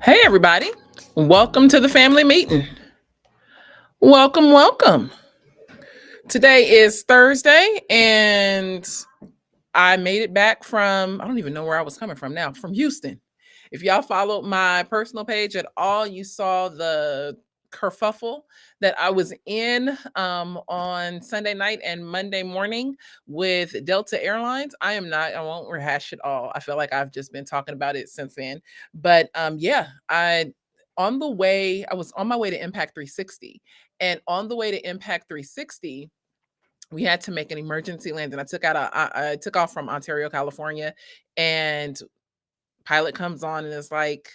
Hey, everybody. Welcome to the family meeting. Welcome, welcome. Today is Thursday, and I made it back from, I don't even know where I was coming from now, from Houston. If y'all followed my personal page at all, you saw the kerfuffle that I was in on Sunday night and Monday morning with Delta Airlines. I won't rehash it all. I feel like I've just been talking about it since then. But yeah, I was on my way to Impact 360. And on the way to Impact 360, we had to make an emergency landing. I took off from Ontario, California, and pilot comes on and is like,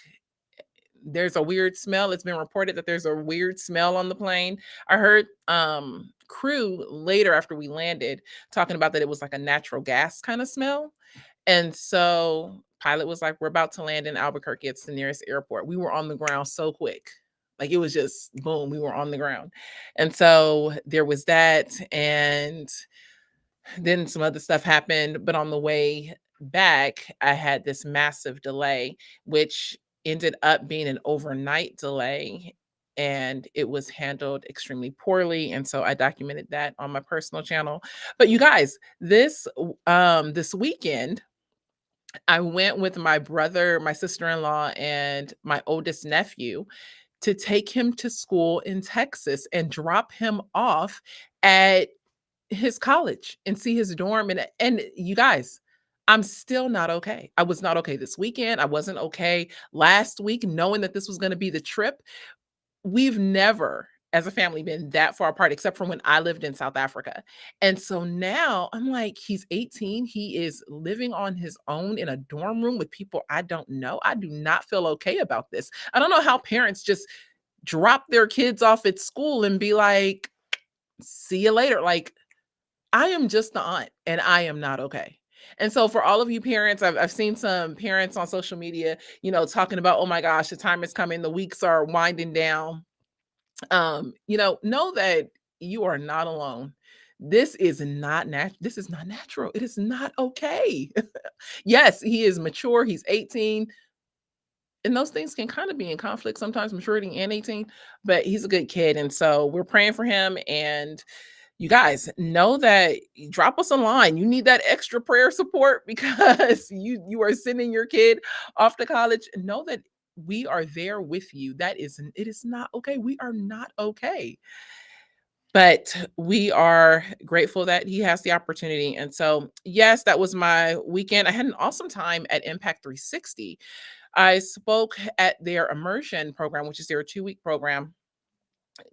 there's a weird smell. It's been reported that there's a weird smell on the plane. I heard crew later after we landed talking about that it was like a natural gas kind of smell. And so pilot was like, we're about to land in Albuquerque. It's the nearest airport. We were on the ground so quick. Like it was just boom, we were on the ground. And so there was that. And then some other stuff happened, but on the way back, I had this massive delay, which ended up being an overnight delay. And it was handled extremely poorly. And so I documented that on my personal channel. But you guys, this weekend, I went with my brother, my sister-in-law, and my oldest nephew to take him to school in Texas and drop him off at his college and see his dorm. And you guys, I'm still not okay. I was not okay this weekend. I wasn't okay last week, knowing that this was going to be the trip. We've never as a family been that far apart except for when I lived in South Africa. And so now I'm like, he's 18. He is living on his own in a dorm room with people I don't know. I do not feel okay about this. I don't know how parents just drop their kids off at school and be like, see you later. Like, I am just the aunt and I am not okay. And so for all of you parents, I've seen some parents on social media, talking about, oh my gosh, the time is coming, the weeks are winding down. Know that you are not alone. This is not natural. It is not okay. Yes, he is mature. He's 18. And those things can kind of be in conflict sometimes, maturity and 18, but he's a good kid. And so we're praying for him. And you guys know that drop us a line. You need that extra prayer support because you are sending your kid off to college. Know that we are there with you. It is not okay. We are not okay. But we are grateful that he has the opportunity. And so, yes, that was my weekend. I had an awesome time at Impact 360. I spoke at their immersion program, which is their 2-week program,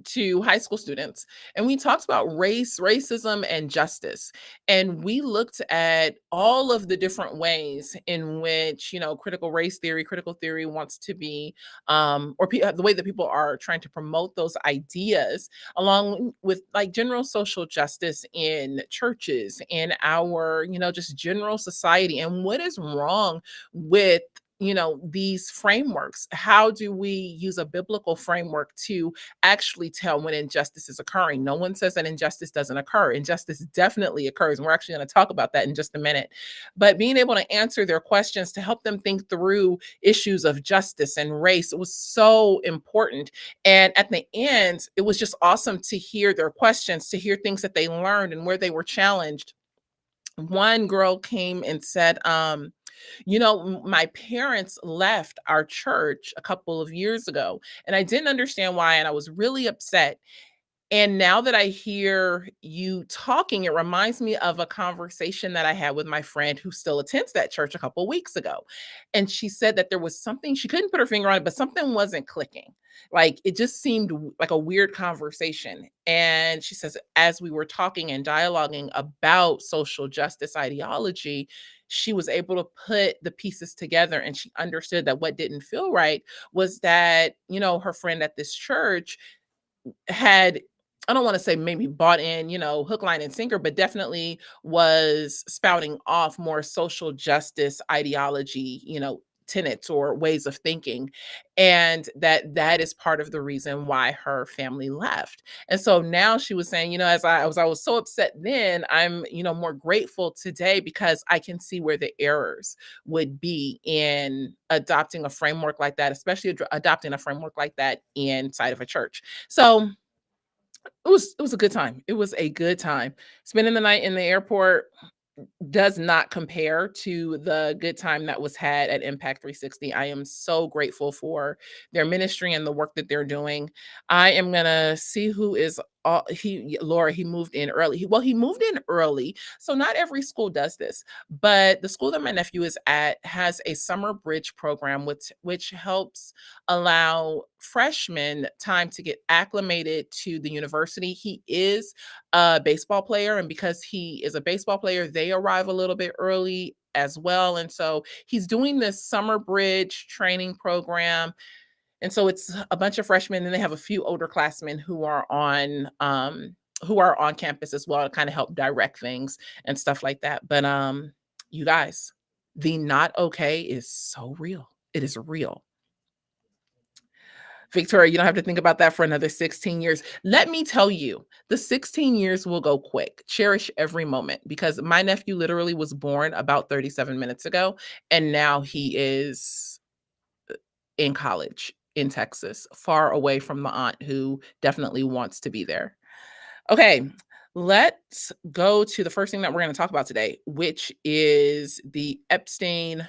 to high school students, and we talked about race, racism, and justice. And we looked at all of the different ways in which, critical race theory, critical theory wants to be, the way that people are trying to promote those ideas, along with like general social justice in churches, in our, just general society, and what is wrong with these frameworks. How do we use a biblical framework to actually tell when injustice is occurring? No one says that injustice doesn't occur. Injustice definitely occurs. And we're actually going to talk about that in just a minute. But being able to answer their questions to help them think through issues of justice and race was so important. And at the end, it was just awesome to hear their questions, to hear things that they learned and where they were challenged. One girl came and said, my parents left our church a couple of years ago, and I didn't understand why, and I was really upset. And now that I hear you talking, it reminds me of a conversation that I had with my friend who still attends that church a couple weeks ago. And she said that there was something, she couldn't put her finger on it, but something wasn't clicking. Like it just seemed like a weird conversation. And she says, as we were talking and dialoguing about social justice ideology, she was able to put the pieces together, and she understood that what didn't feel right was that, her friend at this church had, I don't want to say maybe bought in, hook, line, and sinker, but definitely was spouting off more social justice ideology, tenets or ways of thinking, and that is part of the reason why her family left. And so now she was saying, as I was so upset then, I'm, more grateful today because I can see where the errors would be in adopting a framework like that, especially adopting a framework like that inside of a church. So it was a good time. It was a good time. Spending the night in the airport does not compare to the good time that was had at Impact 360. I am so grateful for their ministry and the work that they're doing. I am gonna see who is Laura, he moved in early. He moved in early. So not every school does this, but the school that my nephew is at has a summer bridge program which helps allow freshmen time to get acclimated to the university. He is a baseball player, and because he is a baseball player, they arrive a little bit early as well. And so he's doing this summer bridge training program. And so it's a bunch of freshmen, and they have a few older classmen who are on campus as well to kind of help direct things and stuff like that. But you guys, the not okay is so real. It is real. Victoria, you don't have to think about that for another 16 years. Let me tell you, the 16 years will go quick. Cherish every moment, because my nephew literally was born about 37 minutes ago, and now he is in college in Texas, far away from the aunt who definitely wants to be there. Okay, let's go to the first thing that we're going to talk about today, which is the Epstein.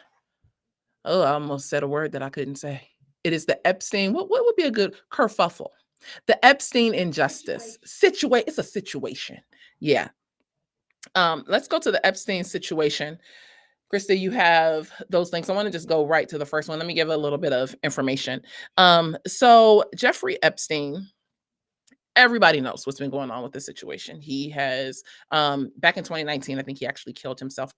Oh, I almost said a word that I couldn't say. It is the Epstein. What would be a good kerfuffle? The Epstein injustice. It's a situation. Yeah. Let's go to the Epstein situation. Krista, you have those links. I want to just go right to the first one. Let me give a little bit of information. So Jeffrey Epstein, everybody knows what's been going on with this situation. He has, back in 2019, I think he actually killed himself,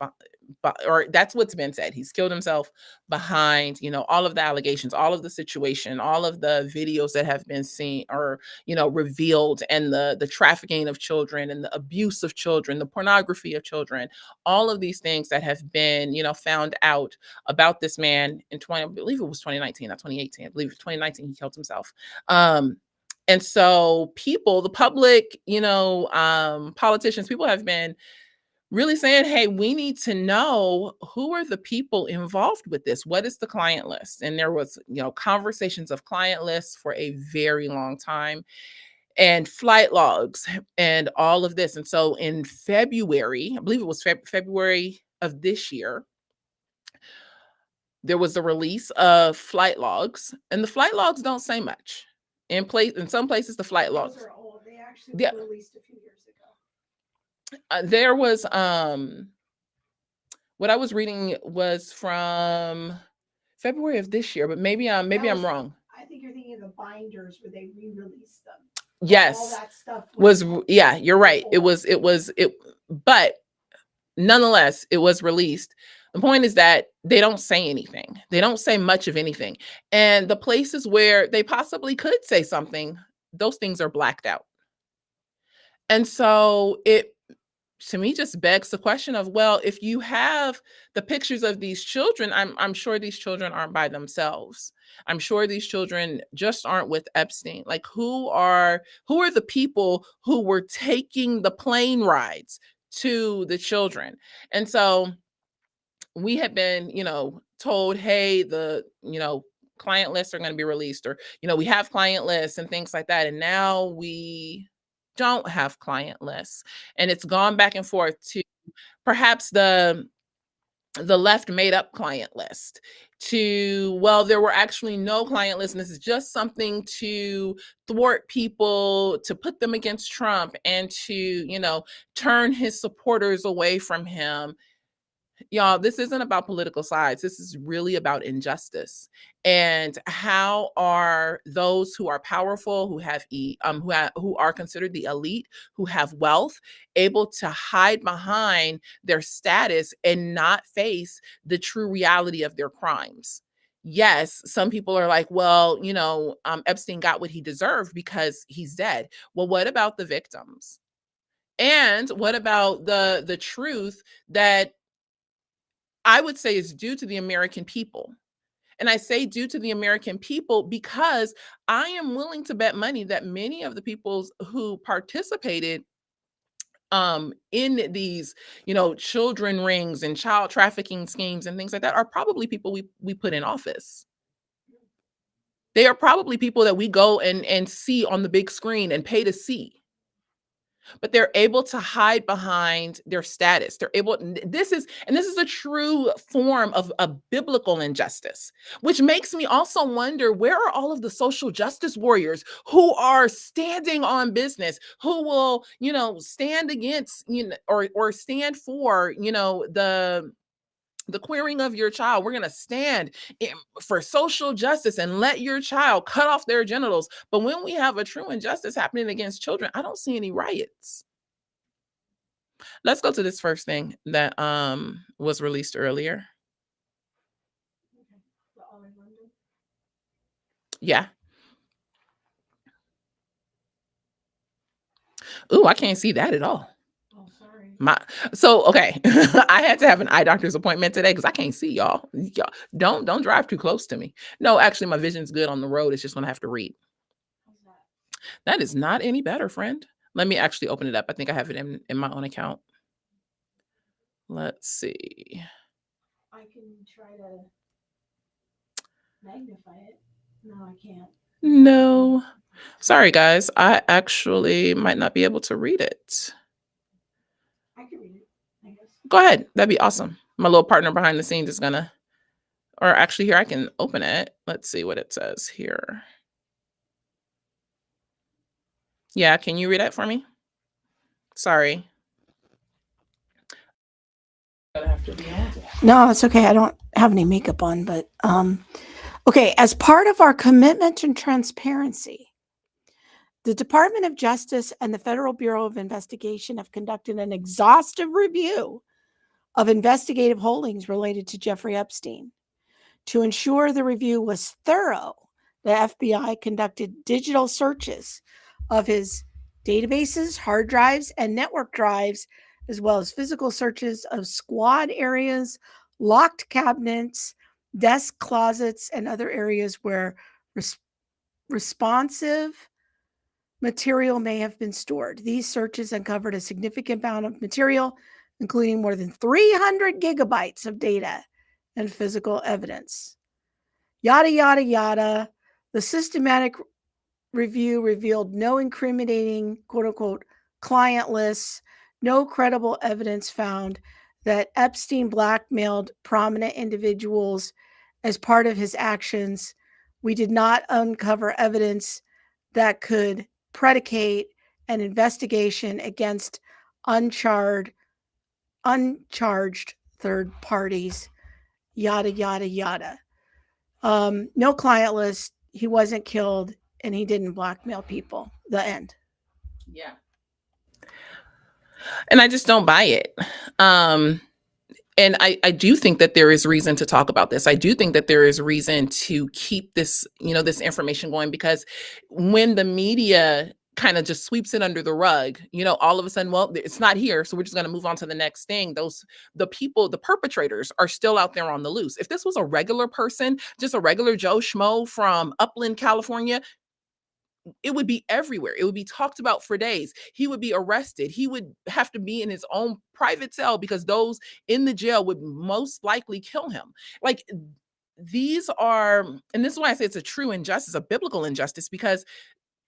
or that's what's been said. He's killed himself behind, all of the allegations, all of the situation, all of the videos that have been seen or, revealed, and the trafficking of children and the abuse of children, the pornography of children, all of these things that have been, found out about this man in I believe it was 2019, not 2018. I believe it was 2019 he killed himself. And so people, the public, politicians, people have been really saying, hey, we need to know who are the people involved with this. What is the client list? And there was, conversations of client lists for a very long time, and flight logs and all of this. And so in February, I believe it was February of this year, there was a release of flight logs, and the flight logs don't say much. In some places, the flight logs. Those are old. They actually Yeah. were released a few years ago. There was what I was reading was from February of this year, but maybe I'm wrong. I think you're thinking of the binders where they re-released them. All Yes, that stuff yeah, you're right. It, but nonetheless, it was released. The point is that they don't say anything. They don't say much of anything. And the places where they possibly could say something, those things are blacked out. And so it, to me, just begs the question of, well, if you have the pictures of these children, I'm sure these children aren't by themselves. I'm sure these children just aren't with Epstein. Like, who are the people who were taking the plane rides to the children? And so we had been, told, hey, the, client lists are going to be released, or, we have client lists and things like that. And now we don't have client lists. And it's gone back and forth to perhaps the left made up client list, to, well, there were actually no client lists, and this is just something to thwart people, to put them against Trump, and to, turn his supporters away from him. Y'all, this isn't about political sides. This is really about injustice. And how are those who are powerful, who are considered the elite, who have wealth, able to hide behind their status and not face the true reality of their crimes? Yes, some people are like, well, Epstein got what he deserved because he's dead. Well, what about the victims? And what about the truth that I would say is due to the American people? And I say due to the American people because I am willing to bet money that many of the peoples who participated in these, children rings and child trafficking schemes and things like that are probably people we put in office. They are probably people that we go and see on the big screen and pay to see. But they're able to hide behind their status. They're able this is a true form of a biblical injustice, which makes me also wonder, where are all of the social justice warriors who are standing on business, who will, stand against, or stand for, the queering of your child. We're going to stand for social justice and let your child cut off their genitals. But when we have a true injustice happening against children, I don't see any riots. Let's go to this first thing that was released earlier. Yeah. Ooh, I can't see that at all. Oh, sorry. Okay. I had to have an eye doctor's appointment today because I can't see y'all. Y'all don't drive too close to me. No, actually, my vision's good on the road. It's just when I have to read. That is not any better, friend. Let me actually open it up. I think I have it in my own account. Let's see. I can try to magnify it. No, I can't. No. Sorry, guys. I actually might not be able to read it. I can read it, I guess. Go ahead. That'd be awesome. My little partner behind the scenes is gonna, or actually here, I can open it. Let's see what it says here. Yeah, can you read it for me? Sorry. No, it's okay. I don't have any makeup on, but okay. As part of our commitment to transparency, the Department of Justice and the Federal Bureau of Investigation have conducted an exhaustive review of investigative holdings related to Jeffrey Epstein. To ensure the review was thorough, the FBI conducted digital searches of his databases, hard drives, and network drives, as well as physical searches of squad areas, locked cabinets, desk closets, and other areas where responsive material may have been stored. These searches uncovered a significant amount of material, including more than 300 gigabytes of data and physical evidence. Yada, yada, yada. The systematic review revealed no incriminating, quote unquote, client lists, no credible evidence found that Epstein blackmailed prominent individuals as part of his actions. We did not uncover evidence that could predicate an investigation against uncharged third parties, yada, yada, yada. No client list. He wasn't killed and he didn't blackmail people. The end. Yeah. And I just don't buy it. And I do think that there is reason to talk about this. I do think that there is reason to keep this, this information going, because when the media kind of just sweeps it under the rug, all of a sudden, well, it's not here, so we're just going to move on to the next thing. The perpetrators are still out there on the loose. If this was a regular person, just a regular Joe Schmo from Upland, California, it would be everywhere. It would be talked about for days. He would be arrested. He would have to be in his own private cell because those in the jail would most likely kill him. Like, these are, and this is why I say it's a true injustice, a biblical injustice, because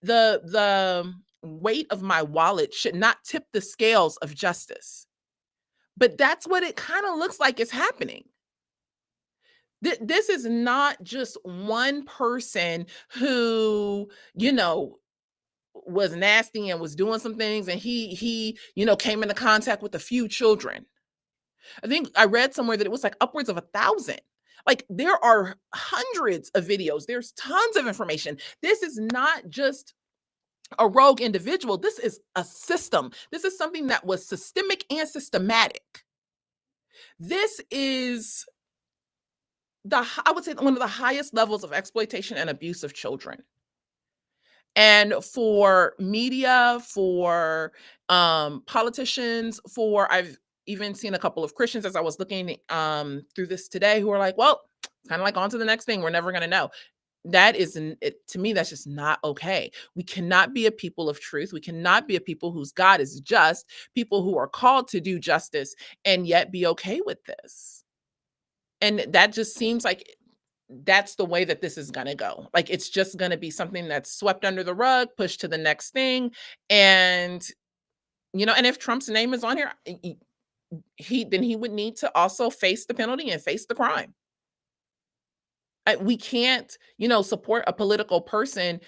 the weight of my wallet should not tip the scales of justice. But that's what it kind of looks like is happening. This is not just one person who, was nasty and was doing some things, and he came into contact with a few children. I think I read somewhere that it was like upwards of 1,000. Like, there are hundreds of videos. There's tons of information. This is not just a rogue individual. This is a system. This is something that was systemic and systematic. This is I would say one of the highest levels of exploitation and abuse of children. And for media, for politicians, I've even seen a couple of Christians as I was looking through this today, who are like, well, Kind of like on to the next thing. We're never going to know. That is, to me, that's just not okay. We cannot be a people of truth. We cannot be a people whose God is just, people who are called to do justice, and yet be okay with this. And that just seems like that's the way that this is going to go. Like, it's just going to be something that's swept under the rug, pushed to the next thing. And, and if Trump's name is on here, he would need to also face the penalty and face the crime. We can't, support a political person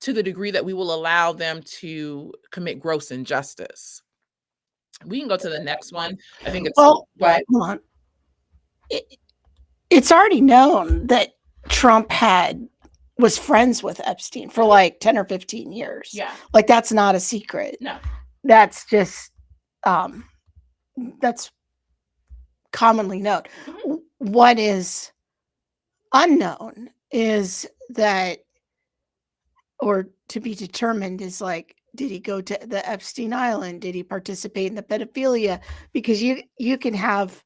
to the degree that we will allow them to commit gross injustice. We can go to the next one. I think it's Well, go ahead. hold on. It's already known that Trump was friends with Epstein for like 10 or 15 years. Yeah. Like, that's not a secret. No. That's just that's commonly known. Mhm. What is unknown is that, or to be determined, is like, did he go to the Epstein Island? Did he participate in the pedophilia? Because you can have,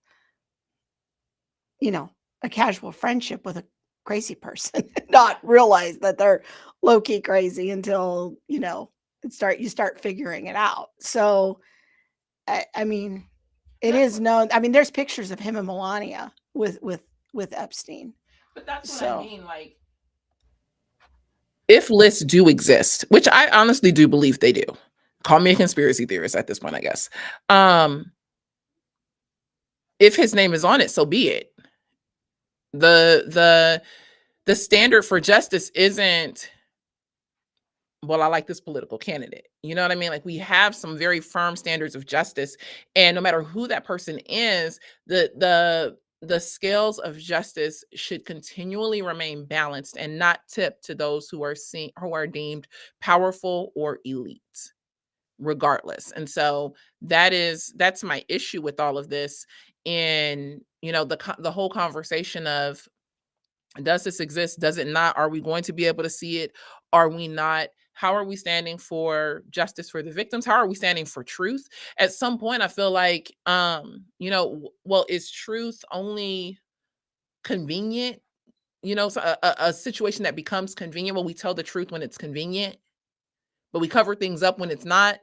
a casual friendship with a crazy person, not realize that they're low-key crazy until, you start figuring it out. So, I mean, it is known. I mean, there's pictures of him and Melania with Epstein. But that's what So- I mean. Like, if lists do exist, which I honestly do believe they do. Call me a conspiracy theorist at this point, I guess. If his name is on it, so be it. The standard for justice isn't, well, I like this political candidate. You know what I mean? Like, we have some very firm standards of justice, and no matter who that person is, the scales of justice should continually remain balanced and not tip to those who are deemed powerful or elite, regardless. And so that's my issue with all of this. In the whole conversation of, does this exist? Does it not? Are we going to be able to see it? Are we not? How are we standing for justice for the victims? How are we standing for truth? At some point, I feel like, well, is truth only convenient? So a situation that becomes convenient. Well, we tell the truth when it's convenient, but we cover things up when it's not.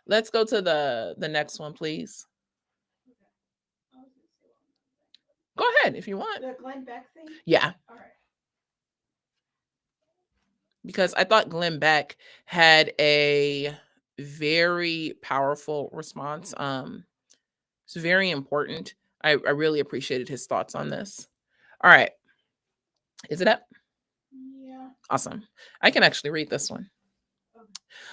Let's go to the next one, please. Go ahead if you want. The Glenn Beck thing? Yeah. All right. Because I thought Glenn Beck had a very powerful response. It's very important. I really appreciated his thoughts on this. All right. Is it up? Yeah. Awesome. I can actually read this one.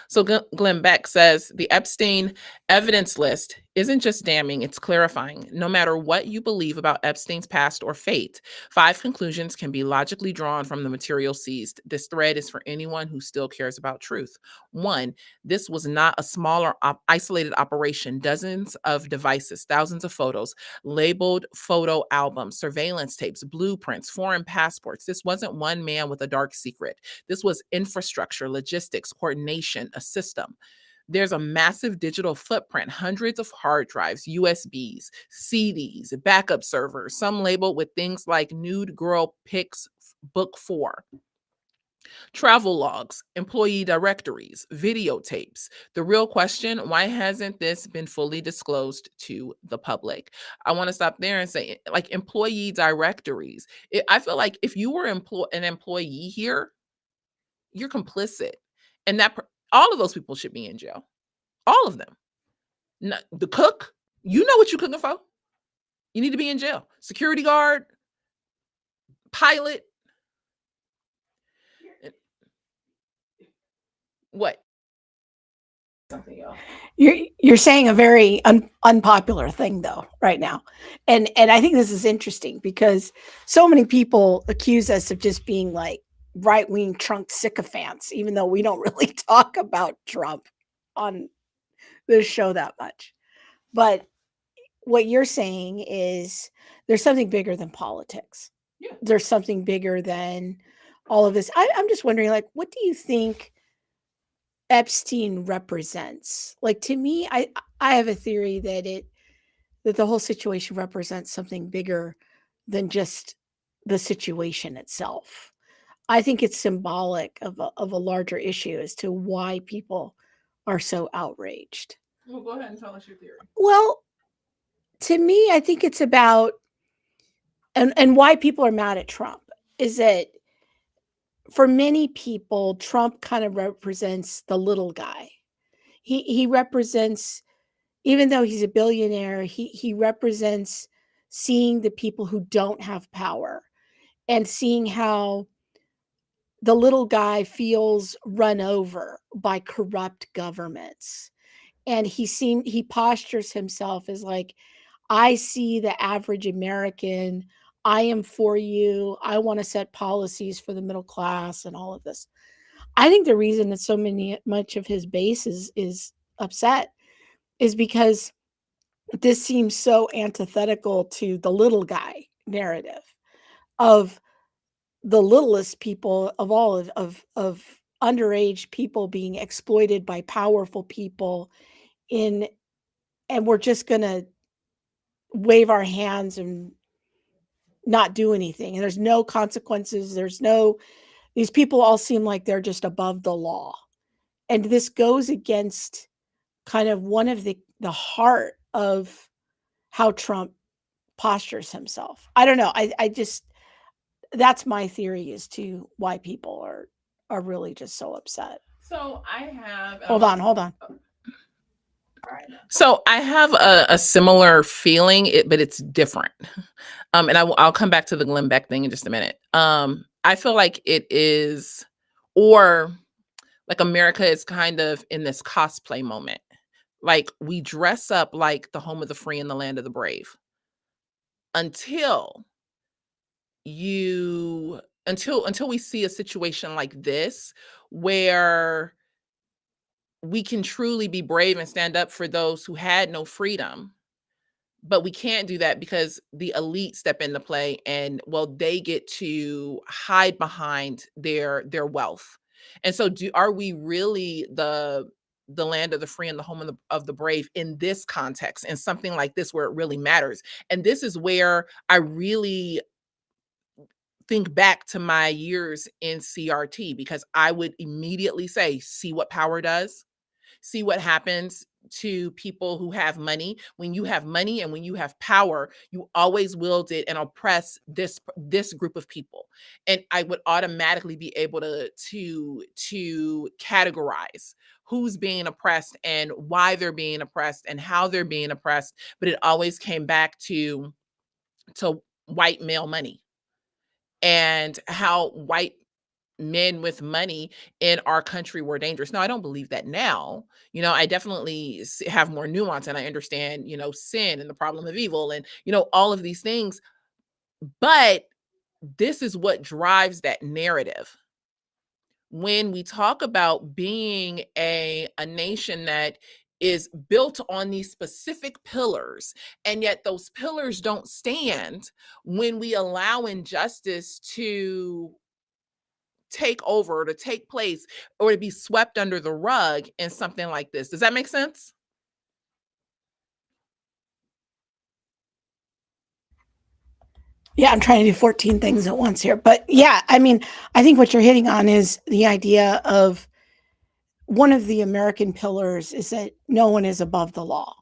So Glenn Beck says, the Epstein evidence list isn't just damning, it's clarifying. No matter what you believe about Epstein's past or fate, 5 conclusions can be logically drawn from the material seized. This thread is for anyone who still cares about truth. 1, this was not a smaller isolated operation. Dozens of devices, thousands of photos, labeled photo albums, surveillance tapes, blueprints, foreign passports. This wasn't one man with a dark secret. This was infrastructure, logistics, coordination, a system. There's a massive digital footprint, hundreds of hard drives, USBs, CDs, backup servers, some labeled with things like Nude Girl Pics Book 4. Travel logs, employee directories, videotapes. The real question, why hasn't this been fully disclosed to the public? I want to stop there and say, like, employee directories. I feel like if you were an employee here, you're complicit. And all of those people should be in jail. All of them. The cook, you know what you're cooking for. You need to be in jail. Security guard, pilot. What? Something else. You're saying a very unpopular thing though right now, and I think this is interesting because so many people accuse us of just being like right-wing Trump sycophants, even though we don't really talk about Trump on this show that much. But what you're saying is there's something bigger than politics. Yeah. There's something bigger than all of this. I'm just wondering, like, what do you think Epstein represents? Like, to me, I have a theory that the whole situation represents something bigger than just the situation itself. I think it's symbolic of a larger issue as to why people are so outraged. Well, go ahead and tell us your theory. Well, to me, I think it's about and why people are mad at Trump is that for many people, Trump kind of represents the little guy. He represents, even though he's a billionaire, he represents seeing the people who don't have power and seeing how the little guy feels run over by corrupt governments. And he postures himself as like, I see the average American. I am for you. I want to set policies for the middle class and all of this. I think the reason that much of his base is upset is because this seems so antithetical to the little guy narrative of the littlest people of all of underage people being exploited by powerful people in and we're just going to wave our hands and not do anything, and there's no consequences, these people all seem like they're just above the law, and this goes against kind of one of the heart of how Trump postures himself. I don't know. I just that's my theory as to why people are really just so upset. So I have Hold on. All right. So I have a similar feeling, but it's different. And I'll come back to the Glenn Beck thing in just a minute. I feel like it is, or like America is kind of in this cosplay moment. Like we dress up like the home of the free and the land of the brave until we see a situation like this where we can truly be brave and stand up for those who had no freedom. But we can't do that because the elite step into play and well, they get to hide behind their wealth. And so are we really the land of the free and the home of the brave in this context, in something like this where it really matters? And this is where I really think back to my years in CRT, because I would immediately say, see what power does? See what happens to people who have money. When you have money and when you have power, you always wield it and oppress this group of people. And I would automatically be able to categorize who's being oppressed and why they're being oppressed and how they're being oppressed. But it always came back to white male money and how white men with money in our country were dangerous. Now, I don't believe that now. I definitely have more nuance and I understand, sin and the problem of evil and, all of these things. But this is what drives that narrative. When we talk about being a nation that is built on these specific pillars, and yet those pillars don't stand when we allow injustice to take over, to take place, or to be swept under the rug in something like this. Does that make sense? Yeah, I'm trying to do 14 things at once here. But yeah, I mean, I think what you're hitting on is the idea of one of the American pillars is that no one is above the law,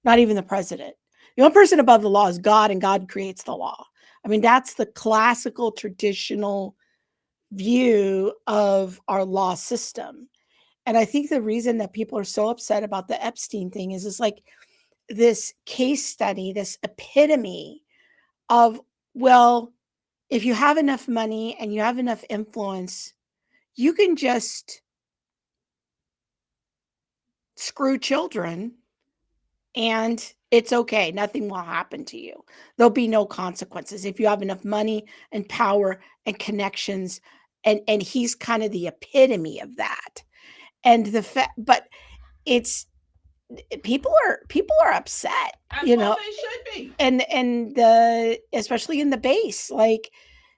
not even the president. The only person above the law is God, and God creates the law. I mean, that's the classical, traditional view of our law system. And I think the reason that people are so upset about the Epstein thing is it's like this case study, this epitome of, well, if you have enough money and you have enough influence, you can just screw children and it's okay. Nothing will happen to you. There'll be no consequences if you have enough money and power and connections. And he's kind of the epitome of that. And but it's people are upset, As well they should be. and especially in the base, like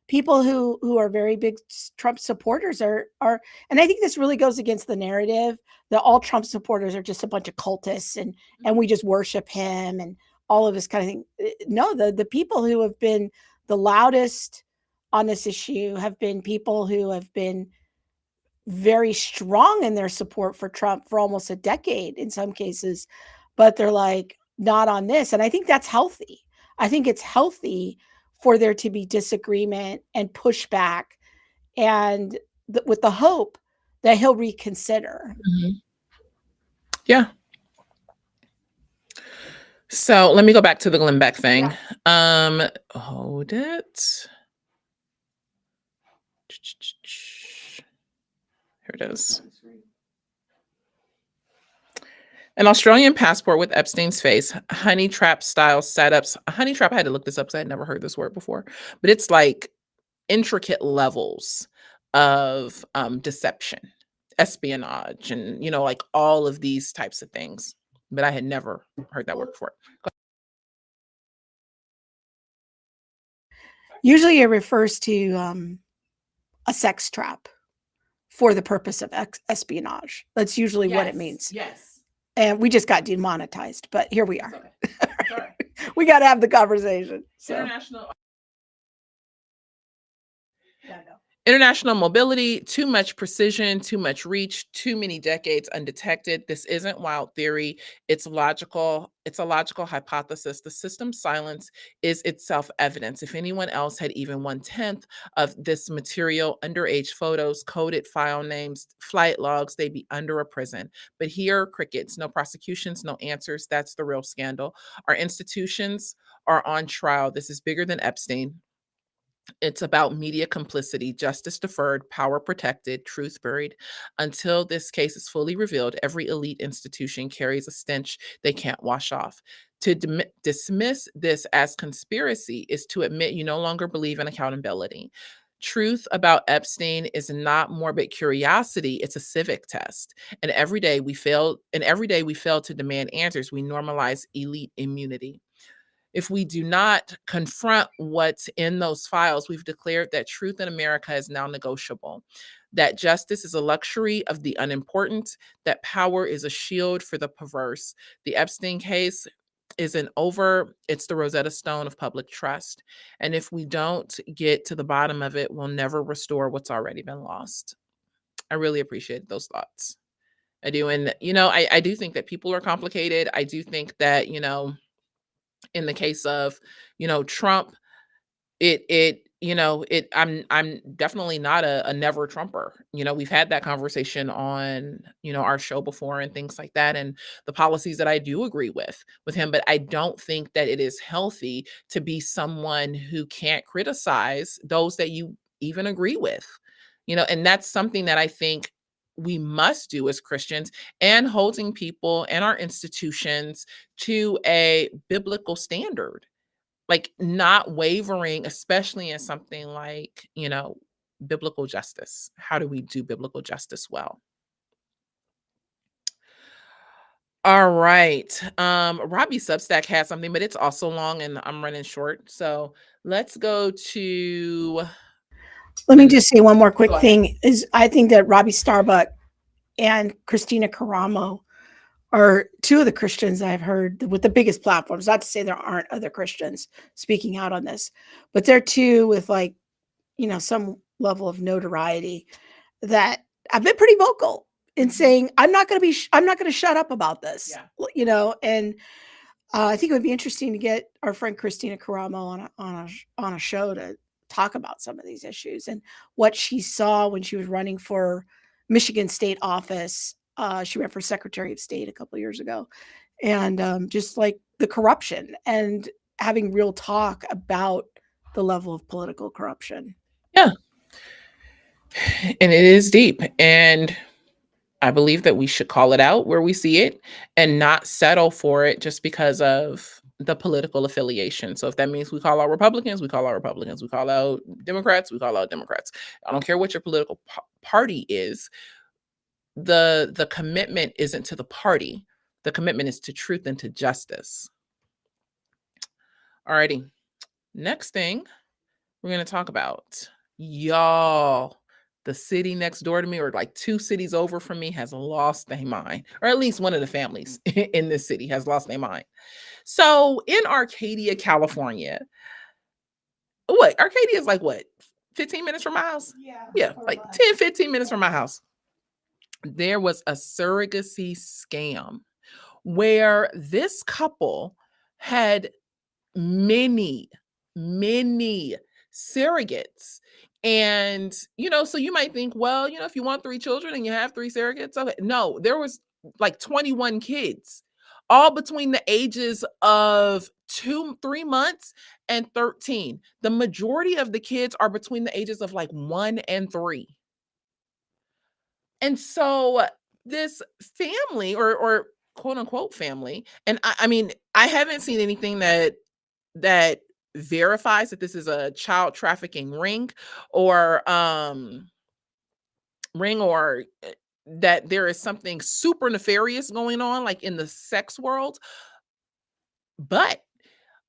people who are very big Trump supporters are, and I think this really goes against the narrative that all Trump supporters are just a bunch of cultists and we just worship him and all of this kind of thing. No, the people who have been the loudest on this issue have been people who have been very strong in their support for Trump for almost a decade in some cases, but they're like, not on this. And I think that's healthy. I think it's healthy for there to be disagreement and pushback, and with the hope that he'll reconsider. Mhm. Yeah. So let me go back to the Glenn Beck thing. Hold it. Here it is. An Australian passport with Epstein's face, honey trap style setups. Honey trap, I had to look this up because I had never heard this word before, but it's like intricate levels of deception, espionage, and like all of these types of things. But I had never heard that word before. Usually it refers to a sex trap for the purpose of espionage. That's usually what it means. Yes. And we just got demonetized, but here we are. Okay. All right. We got to have the conversation. So. International mobility, too much precision, too much reach, too many decades undetected. This isn't wild theory. It's logical. It's a logical hypothesis. The system's silence is itself evidence. If anyone else had even 1/10 of this material, underage photos, coded file names, flight logs, they'd be under a prison. But here, crickets, no prosecutions, no answers. That's the real scandal. Our institutions are on trial. This is bigger than Epstein. It's about media complicity, justice deferred, power protected, truth buried. Until this case is fully revealed, every elite institution carries a stench they can't wash off. To dismiss this as conspiracy is to admit you no longer believe in accountability. Truth about Epstein is not morbid curiosity, it's a civic test. And every day we fail to demand answers, we normalize elite immunity. If we do not confront what's in those files, we've declared that truth in America is now negotiable, that justice is a luxury of the unimportant, that power is a shield for the perverse. The Epstein case isn't over, it's the Rosetta Stone of public trust. And if we don't get to the bottom of it, we'll never restore what's already been lost. I really appreciate those thoughts. I do. And, I do think that people are complicated. I do think that, in the case of, Trump, I'm definitely not a never Trumper. We've had that conversation on, our show before and things like that, and the policies that I do agree with him, but I don't think that it is healthy to be someone who can't criticize those that you even agree with. And that's something that I think we must do as Christians, and holding people and our institutions to a biblical standard, like not wavering, especially in something like, biblical justice. How do we do biblical justice well? All right. Robbie Substack has something, but it's also long and I'm running short. So let's go to. Let me just say one more quick thing. Is I think that Robbie Starbuck and Christina Caramo are two of the Christians I've heard with the biggest platforms. Not to say there aren't other Christians speaking out on this, but they're two with some level of notoriety that have been pretty vocal in saying, I'm not going to shut up about this, and I think it would be interesting to get our friend Christina Caramo on a show to talk about some of these issues and what she saw when she was running for Michigan State office. She ran for Secretary of State a couple of years ago, and just like the corruption and having real talk about the level of political corruption. Yeah. And it is deep. And I believe that we should call it out where we see it and not settle for it just because of the political affiliation. So if that means we call out Republicans, we call out Republicans. We call out Democrats, we call out Democrats. I don't care what your political party is. The commitment isn't to the party. The commitment is to truth and to justice. Alrighty. Next thing we're going to talk about, y'all. The city next door to me, or like 2 cities over from me, has lost their mind, or at least one of the families in this city has lost their mind. So in Arcadia, California, Arcadia is like what, 15 minutes from my house. Yeah, Yeah, or like less. 10, 15 minutes from Yeah. my house. There was a surrogacy scam where this couple had many, many surrogates. And, so you might think, well, if you want 3 children and you have 3 surrogates, okay. No, there was like 21 kids, all between the ages of 3 months and 13. The majority of the kids are between the ages of like 1 and 3. And so this family or quote unquote family, and I mean, I haven't seen anything that verifies that this is a child trafficking or that there is something super nefarious going on like in the sex world. But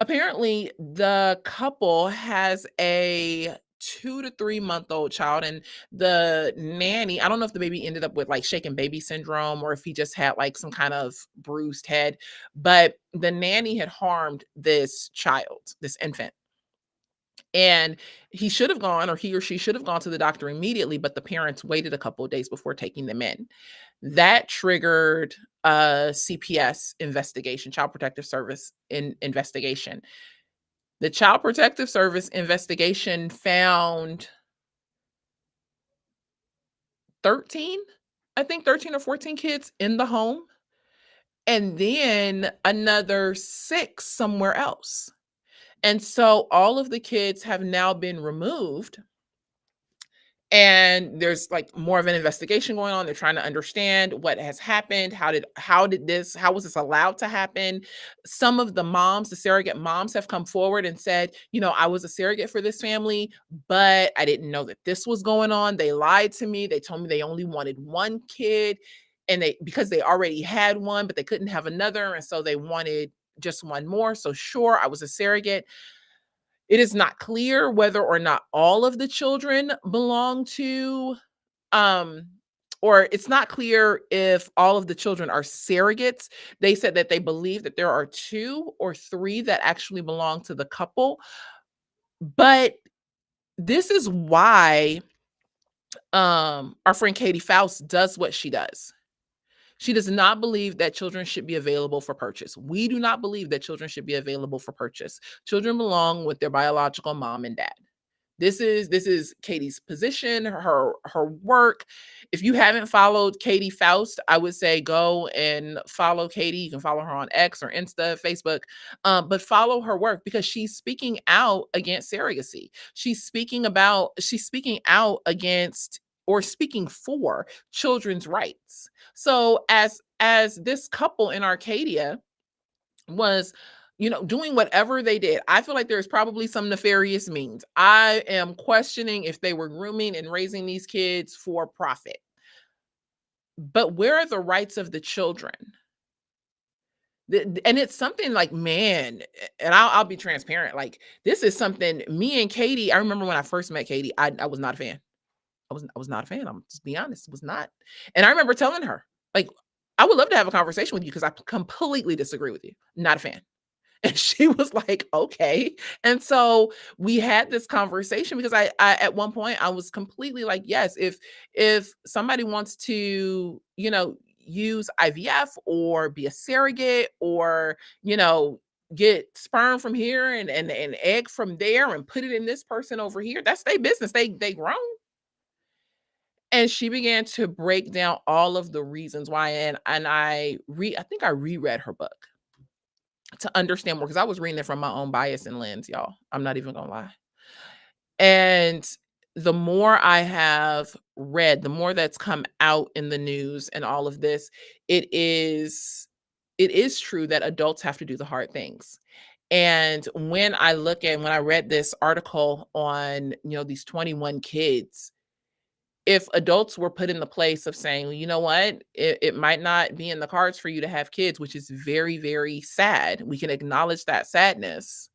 apparently the couple has a 2 to 3 month old child, and the nanny, I don't know if the baby ended up with like shaken baby syndrome or if he just had like some kind of bruised head, but the nanny had harmed this child, this infant. And he or she should have gone to the doctor immediately, but the parents waited a couple of days before taking them in. That triggered a CPS investigation, Child Protective Service investigation. The Child Protective Service investigation found 13, I think 13 or 14 kids in the home, and then another 6 somewhere else. And so all of the kids have now been removed. And there's like more of an investigation going on. They're trying to understand what has happened. How was this allowed to happen? Some of the moms, the surrogate moms, have come forward and said, I was a surrogate for this family, but I didn't know that this was going on. They lied to me. They told me they only wanted one kid, and because they already had one, but they couldn't have another, and so they wanted just one more. So sure, I was a surrogate. It is not clear whether or not all of the children belong to, um, or it's not clear if all of the children are surrogates. They said that they believe that there are 2 or 3 that actually belong to the couple. But this is why our friend Katie Faust does what she does. She does not believe that children should be available for purchase. We do not believe that children should be available for purchase. Children belong with their biological mom and dad. This is Katie's position, her work. If you haven't followed Katie Faust, I would say go and follow Katie. You can follow her on X or Insta, Facebook, but follow her work because she's speaking out against surrogacy. She's speaking out against or speaking for children's rights. So as this couple in Arcadia was doing whatever they did, I feel like there's probably some nefarious means. I am questioning if they were grooming and raising these kids for profit. But where are the rights of the children? And it's something like, man, and I'll be transparent. Like, this is something me and Katie, I remember when I first met Katie, I was not a fan. I was not a fan. I'm just being honest, was not. And I remember telling her, like, I would love to have a conversation with you because I completely disagree with you. Not a fan. And she was like, "Okay." And so we had this conversation because I at one point I was completely like, "Yes, if somebody wants to, use IVF or be a surrogate or, get sperm from here and egg from there and put it in this person over here, that's their business. They grown." And she began to break down all of the reasons why, and I think I reread her book to understand more because I was reading it from my own bias and lens, y'all. I'm not even gonna lie. And the more I have read, the more that's come out in the news and all of this, it is it is true that adults have to do the hard things. And when I read this article on, these 21 kids, if adults were put in the place of saying, well, you know what, it might not be in the cards for you to have kids, which is very, very sad. We can acknowledge that sadness.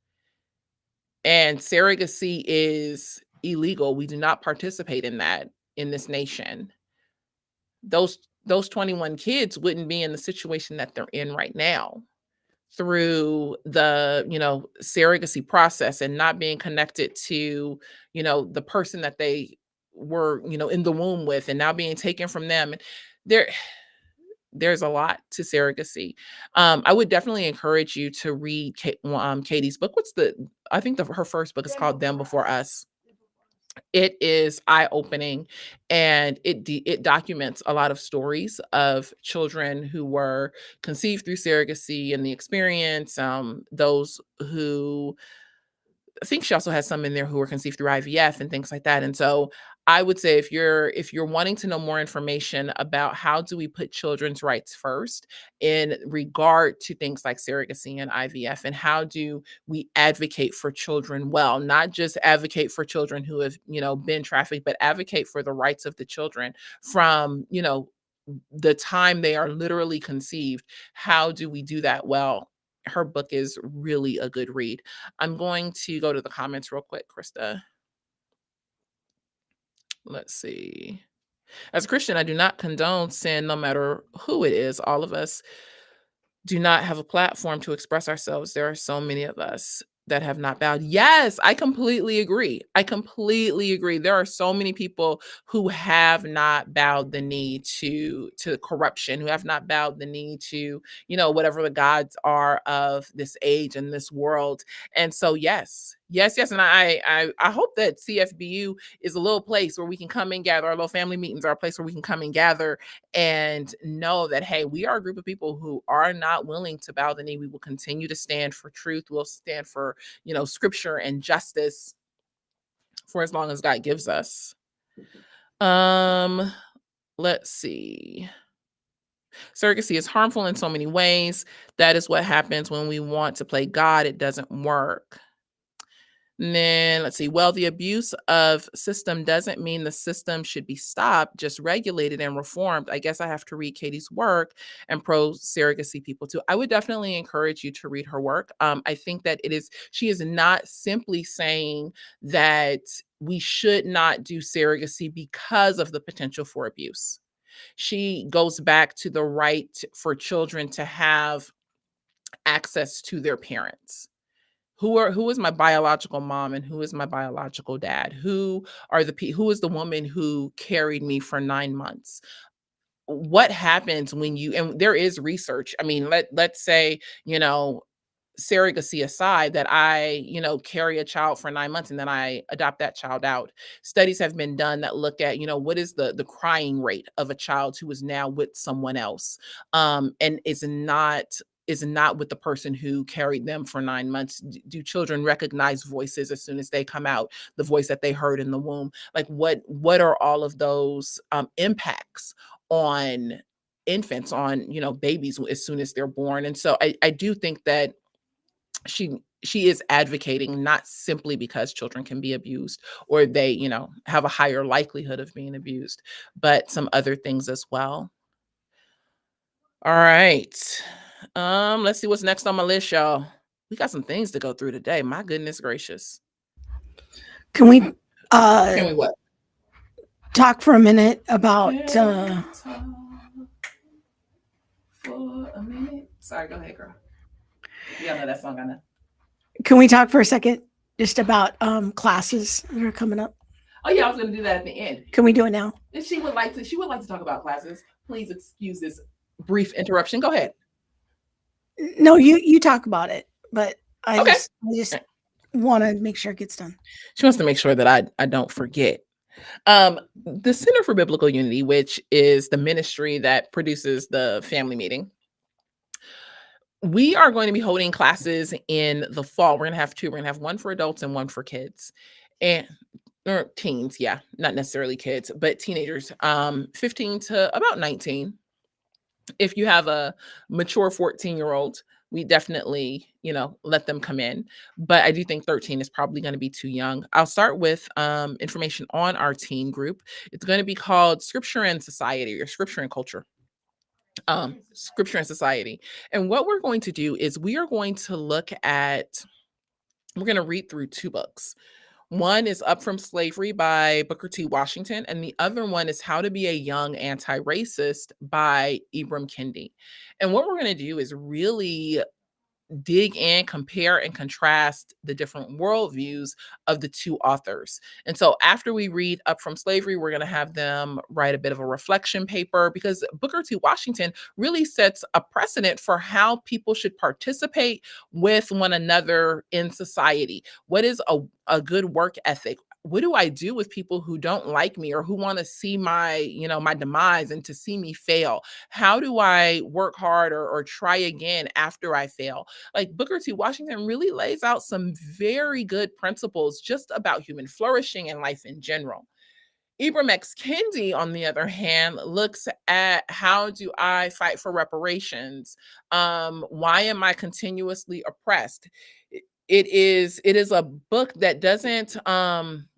And surrogacy is illegal. We do not participate in that in this nation. Those 21 kids wouldn't be in the situation that they're in right now. through the, surrogacy process and not being connected to, the person that they were, in the womb with, and now being taken from them. There there's a lot to surrogacy. I would definitely encourage you to read Katie's book. I think her first book is called Them Before Us. It is eye-opening, and it documents a lot of stories of children who were conceived through surrogacy and the experience, those who I think she also has some in there who were conceived through IVF and things like that. And so I would say if you're wanting to know more information about how do we put children's rights first in regard to things like surrogacy and IVF, and how do we advocate for children well, not just advocate for children who have, been trafficked, but advocate for the rights of the children from, the time they are literally conceived. How do we do that well? Her book is really a good read. I'm going to go to the comments real quick, Krista. Let's see. As a Christian, I do not condone sin, no matter who it is. All of us do not have a platform to express ourselves. There are so many of us that have not bowed. Yes, I completely agree. I completely agree. There are so many people who have not bowed the knee to corruption, who have not bowed the knee to, whatever the gods are of this age and this world. And so yes. Yes, yes. And I hope that CFBU is a little place where we can come and gather. Our little family meetings are a place where we can come and gather and know that, hey, we are a group of people who are not willing to bow the knee. We will continue to stand for truth. We'll stand for, scripture and justice for as long as God gives us. Let's see. Surrogacy is harmful in so many ways. That is what happens when we want to play God. It doesn't work. And then let's see. Well, the abuse of system doesn't mean the system should be stopped, just regulated and reformed. I guess I have to read Katie's work and pro surrogacy people too. I would definitely encourage you to read her work. I think that she is not simply saying that we should not do surrogacy because of the potential for abuse. She goes back to the right for children to have access to their parents. Who is my biological mom and who is my biological dad? Who is the woman who carried me for 9 months? What happens when and there is research. I mean, let's say, surrogacy aside, that I, carry a child for 9 months and then I adopt that child out. Studies have been done that look at, what is the crying rate of a child who is now with someone else, and is not with the person who carried them for 9 months. Do children recognize voices as soon as they come out, the voice that they heard in the womb? Like what are all of those impacts on infants, on babies as soon as they're born? And so I do think that she is advocating not simply because children can be abused or they, have a higher likelihood of being abused, but some other things as well. All right. Let's see what's next on my list, y'all. We got some things to go through today. My goodness gracious. Can we What? talk for a minute about for a minute. Sorry, go ahead, girl. Yeah, I know that song. I know. Can we talk for a second just about classes that are coming up? Oh yeah, I was gonna do that at the end. Can we do it now? If she would like to talk about classes. Please excuse this brief interruption. Go ahead. No, you talk about it, but I Okay. just want to make sure it gets done. She wants to make sure that I don't forget. The Center for Biblical Unity, which is the ministry that produces the family meeting, we are going to be holding classes in the fall. We're going to have two. We're going to have one for adults and one for kids, or teens. Yeah, not necessarily kids, but teenagers, 15 to about 19. If you have a mature 14-year-old, we definitely, let them come in. But I do think 13 is probably going to be too young. I'll start with information on our teen group. It's going to be called Scripture and Society, or Scripture and Culture. Scripture and Society. And what we're going to do is we're going to read through two books. One is Up From Slavery by Booker T. Washington, and the other one is How to Be a Young Anti-Racist by Ibram Kendi. And what we're going to do is really dig in, compare, and contrast the different worldviews of the two authors. And so after we read Up From Slavery, we're going to have them write a bit of a reflection paper, because Booker T. Washington really sets a precedent for how people should participate with one another in society. What is a good work ethic? What do I do with people who don't like me or who want to see my, my demise and to see me fail? How do I work hard or try again after I fail? Like, Booker T. Washington really lays out some very good principles just about human flourishing and life in general. Ibram X. Kendi, on the other hand, looks at how do I fight for reparations? Why am I continuously oppressed? It is a book that doesn't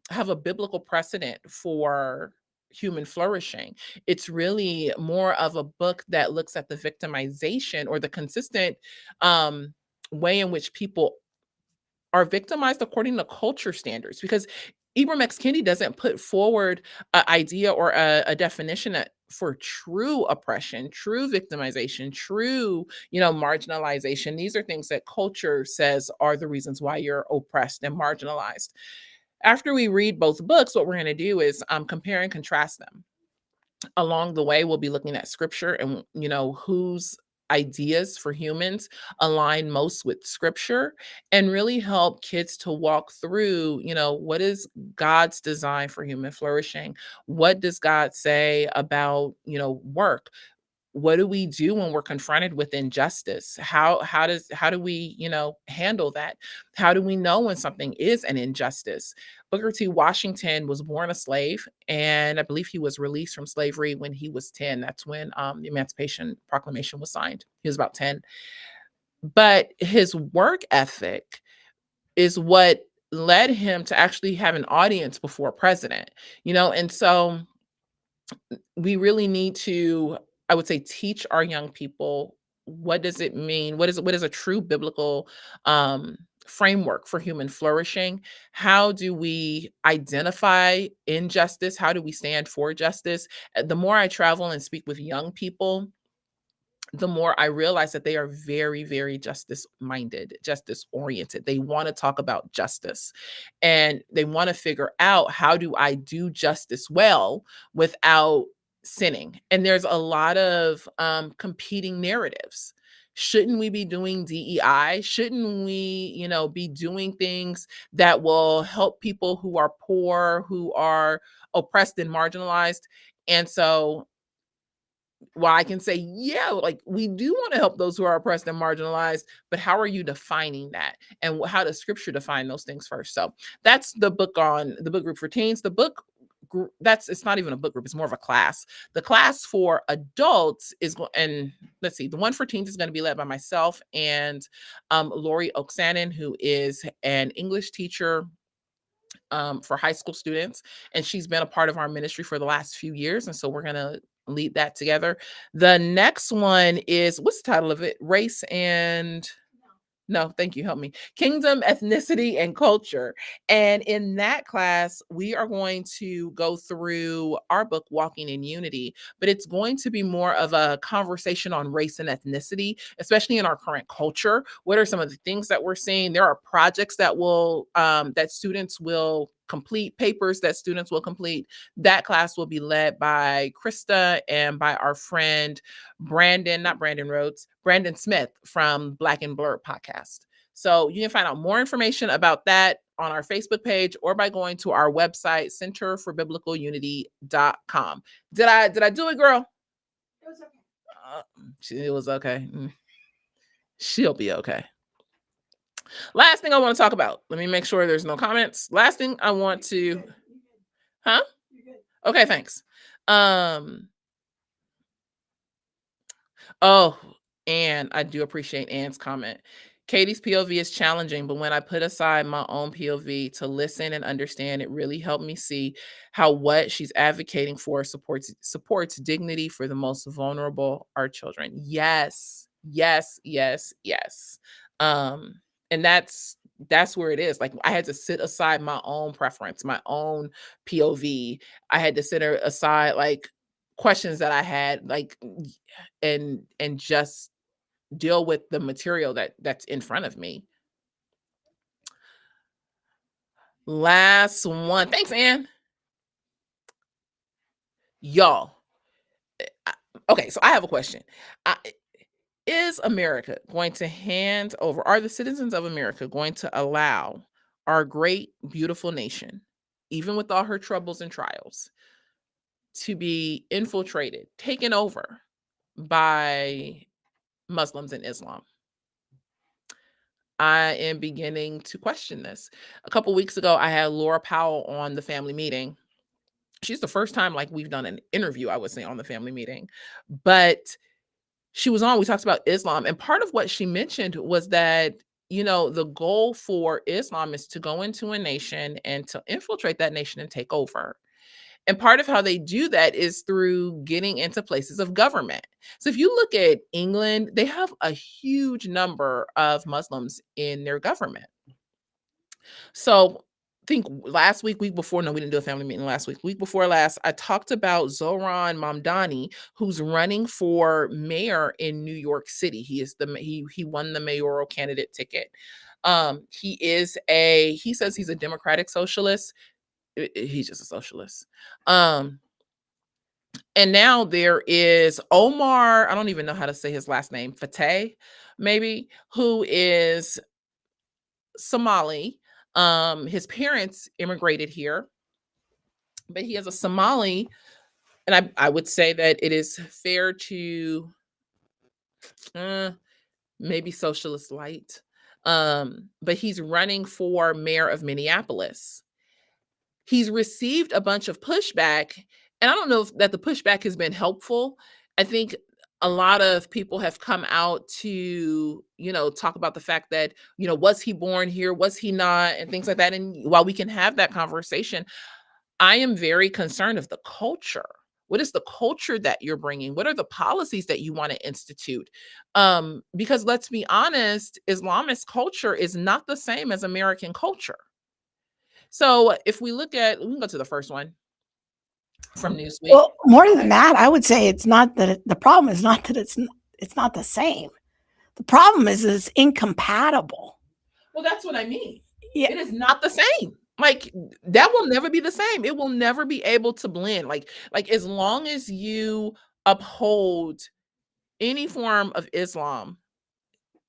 have a biblical precedent for human flourishing. It's really more of a book that looks at the victimization or the consistent way in which people are victimized according to culture standards, because Ibram X. Kendi doesn't put forward an idea or a definition for true oppression, true victimization, true, marginalization. These are things that culture says are the reasons why you're oppressed and marginalized. After we read both books, what we're going to do is compare and contrast them. Along the way, we'll be looking at scripture and, whose ideas for humans align most with scripture, and really help kids to walk through, what is God's design for human flourishing? What does God say about, work? What do we do when we're confronted with injustice? How do we, handle that? How do we know when something is an injustice? Booker T. Washington was born a slave, and I believe he was released from slavery when he was 10. That's when the Emancipation Proclamation was signed. He was about 10. But his work ethic is what led him to actually have an audience before a president, and so we really need to, I would say, teach our young people, what does it mean? What is a true biblical framework for human flourishing? How do we identify injustice? How do we stand for justice? The more I travel and speak with young people, the more I realize that they are very, very justice minded, justice oriented. They want to talk about justice, and they want to figure out, how do I do justice well without sinning? And there's a lot of competing narratives. Shouldn't we be doing DEI? Shouldn't we, be doing things that will help people who are poor, who are oppressed and marginalized? And so, well, I can say, yeah, like, we do want to help those who are oppressed and marginalized, but how are you defining that? And how does scripture define those things first? So that's the book on the book group for teens. The book that's, it's not even a book group, it's more of a class. The class for adults is going, and let's see, the one for teens is going to be led by myself and Lori Oksanen, who is an English teacher for high school students. And she's been a part of our ministry for the last few years. And so we're going to lead that together. The next one is, what's the title of it? Race and no, thank you. Help me. Kingdom, ethnicity, and culture. And in that class, we are going to go through our book, Walking in Unity, but it's going to be more of a conversation on race and ethnicity, especially in our current culture. What are some of the things that we're seeing? There are projects that students will complete, papers that students will complete. That class will be led by Krista and by our friend not Brandon Rhodes, Brandon Smith from Black and Blurred podcast. So you can find out more information about that on our Facebook page or by going to our website, centerforbiblicalunity.com. Did I do it, girl? It was okay. It was okay. She'll be okay. Last thing I want to talk about. Let me make sure there's no comments. Last thing I want to, huh? Okay, thanks. Oh, and I do appreciate Ann's comment. Katie's POV is challenging, but when I put aside my own POV to listen and understand, it really helped me see how what she's advocating for supports dignity for the most vulnerable, our children. Yes, yes, yes, yes. And that's where it is. Like, I had to sit aside my own preference, my own POV. I had to sit aside like questions that I had, like, and just deal with the material that's in front of me. Last one. Thanks, Ann. Y'all. Okay, so I have a question. I, is America going to hand over, are the citizens of America going to allow our great, beautiful nation, even with all her troubles and trials, to be infiltrated, taken over by Muslims and Islam? I am beginning to question this. A couple weeks ago, I had Laura Powell on the family meeting. She's the first time like we've done an interview, I would say, on the family meeting. But she was on, we talked about Islam. And part of what she mentioned was that, the goal for Islam is to go into a nation and to infiltrate that nation and take over. And part of how they do that is through getting into places of government. So if you look at England, they have a huge number of Muslims in their government. So I think last week before, no, we didn't do a family meeting last week before last, I talked about Zohran Mamdani, who's running for mayor in New York City. He won the mayoral candidate ticket. He says he's a democratic socialist. He's just a socialist. And now there is Omar, I don't even know how to say his last name, Fateh, maybe, who is Somali. His parents immigrated here, but he is a Somali, and I would say that it is fair to maybe socialist light. But he's running for mayor of Minneapolis. He's received a bunch of pushback, and I don't know if that the pushback has been helpful. I think a lot of people have come out to, talk about the fact that, was he born here? Was he not? And things like that. And while we can have that conversation, I am very concerned of the culture. What is the culture that you're bringing? What are the policies that you want to institute? Because let's be honest, Islamist culture is not the same as American culture. So if we can go to the first one from Newsweek. Well, more than that, I would say it's not that the problem is not that it's not the same. The problem is it's incompatible. Well, that's what I mean. Yeah. It is not the same. Like, that will never be the same. It will never be able to blend. Like as long as you uphold any form of Islam,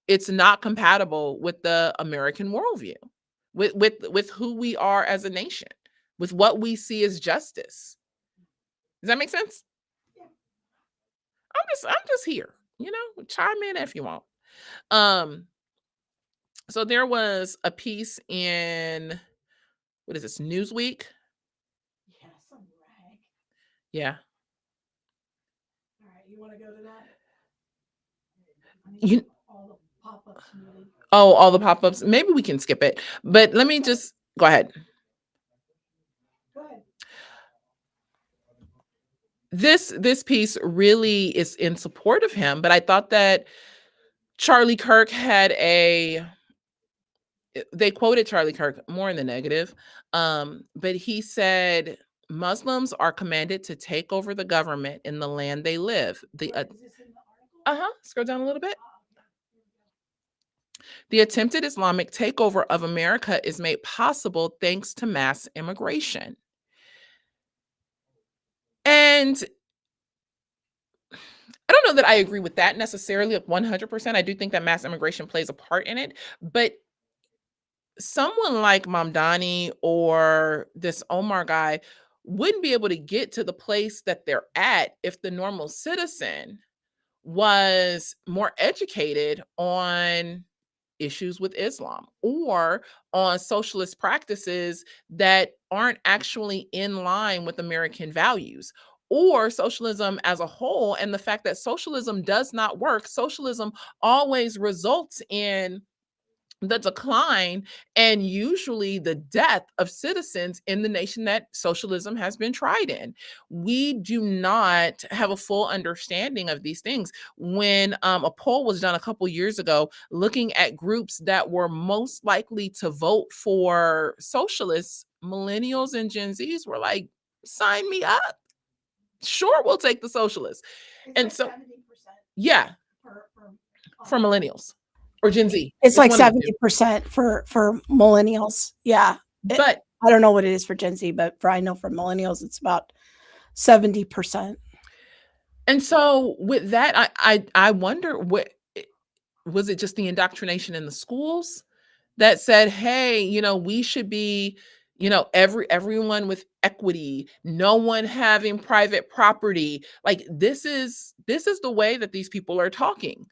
it's not compatible with the American worldview, with who we are as a nation, with what we see as justice. Does that make sense? Yeah. I'm just here, chime in if you want. So there was a piece in, what is this, Newsweek? Yeah, some rag. Yeah. All right, you want to go to that? All the pop-ups. All the pop-ups. Maybe we can skip it, but let me just go ahead. Go ahead. This piece really is in support of him, but I thought that Charlie Kirk they quoted Charlie Kirk more in the negative, but he said Muslims are commanded to take over the government in the land they live. Is this in the article? Scroll down a little bit. The attempted Islamic takeover of America is made possible thanks to mass immigration. And I don't know that I agree with that necessarily, 100%. I do think that mass immigration plays a part in it, but someone like Mamdani or this Omar guy wouldn't be able to get to the place that they're at if the normal citizen was more educated on issues with Islam or on socialist practices that aren't actually in line with American values, or socialism as a whole, and the fact that socialism does not work. Socialism always results in the decline and usually the death of citizens in the nation that socialism has been tried in. We do not have a full understanding of these things. When a poll was done a couple years ago looking at groups that were most likely to vote for socialists, millennials and Gen Zs were like, sign me up. Sure, we'll take the socialists. And so 70%. yeah. for millennials or Gen Z. It's It's like one of the two. 70% for millennials. Yeah. But I don't know what it is for Gen Z, but I know for millennials, it's about 70%. and so with that, I wonder what was it just the indoctrination in the schools that said, "Hey, we should be, everyone with equity, no one having private property." Like this is the way that these people are talking.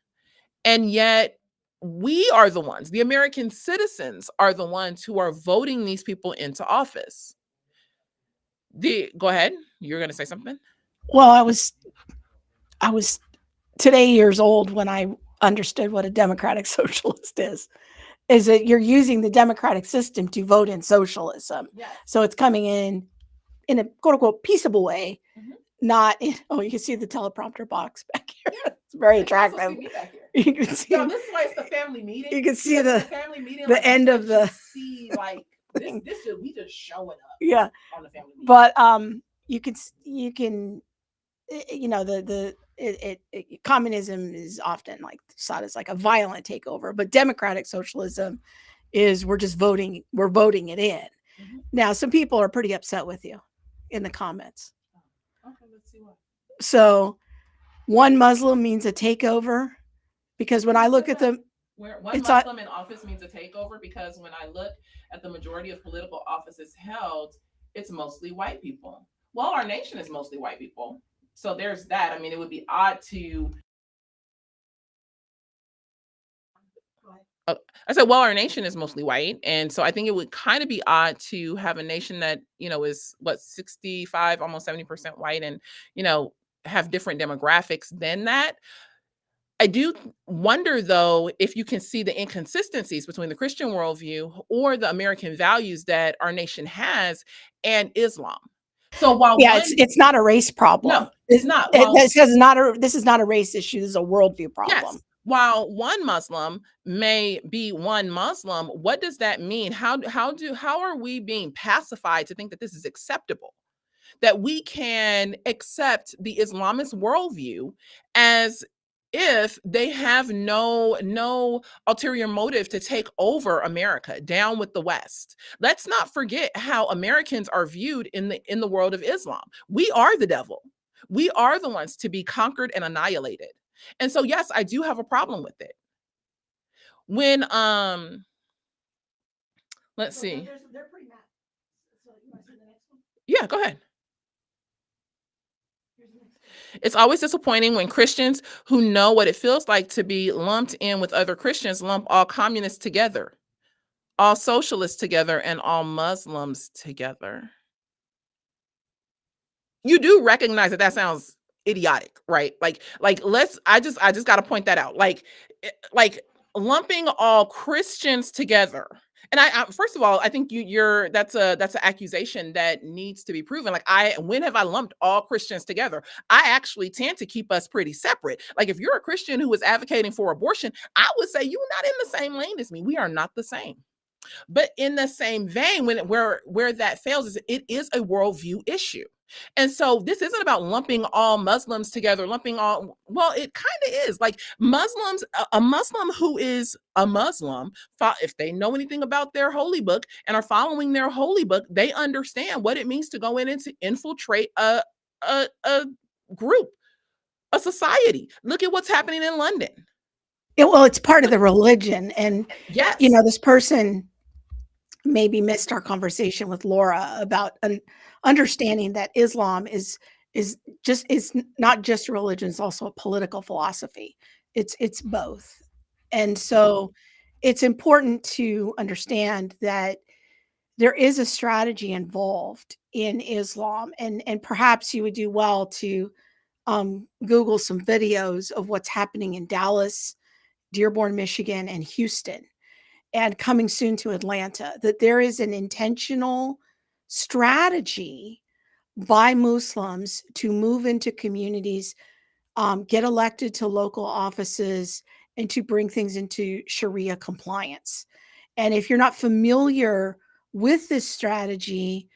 And yet we are the ones, the American citizens are the ones who are voting these people into office. Go ahead. You're going to say something? Well, I was today years old when I understood what a democratic socialist is that you're using the democratic system to vote in socialism. Yes. So it's coming in a quote unquote peaceable way, not in, oh, you can see the teleprompter box back here. It's very attractive. You can see, No, this is why it's the family meeting. you can see Because the family meeting, the end of the see like this we just showing up yeah. on the family meeting. But you can communism is often like thought as like a violent takeover, but democratic socialism is we're voting it in. Now, some people are pretty upset with you in the comments. Okay, let's see what. So, one Muslim means a takeover because when I look at them, Where one Muslim in office means a takeover because when I look at the majority of political offices held, it's mostly white people. Well, our nation is mostly white people. So there's that. I mean, it would be odd to. I said, well, our nation is mostly white. And so I think it would kind of be odd to have a nation that, is 65, almost 70% white and, have different demographics than that. I do wonder, though, if you can see the inconsistencies between the Christian worldview or the American values that our nation has and Islam. So while it's not a race problem. No, it's not. This is not a race issue. This is a worldview problem. Yes. While one Muslim may be one Muslim, what does that mean? How are we being pacified to think that this is acceptable? That we can accept the Islamist worldview as if they have no ulterior motive to take over America, down with the West. Let's not forget how Americans are viewed in the world of Islam. We are the devil. We are the ones to be conquered and annihilated. And so yes, I do have a problem with it. When let's see. They're pretty mad. So you want to see the next one? Yeah, go ahead. It's always disappointing when Christians who know what it feels like to be lumped in with other Christians lump all communists together, all socialists together, and all Muslims together. You do recognize that sounds idiotic, right? Like I just got to point that out. Like lumping all Christians together. And I first of all, I think that's an accusation that needs to be proven. Like when have I lumped all Christians together? I actually tend to keep us pretty separate. Like if you're a Christian who is advocating for abortion, I would say you're not in the same lane as me. We are not the same. But in the same vein, where that fails is it is a worldview issue. And so this isn't about lumping all Muslims together, well, it kind of is. Like Muslims, a Muslim who is a Muslim, if they know anything about their holy book and are following their holy book, they understand what it means to go in and to infiltrate a group, a society. Look at what's happening in London. Well, it's part of the religion. And, yes, this person maybe missed our conversation with Laura about understanding that Islam is not just a religion, it's also a political philosophy. It's both. And so it's important to understand that there is a strategy involved in Islam, and perhaps you would do well to Google some videos of what's happening in Dallas, Dearborn, Michigan, and Houston, and coming soon to Atlanta, that there is an intentional strategy by Muslims to move into communities, get elected to local offices, and to bring things into Sharia compliance. And if you're not familiar with this strategy,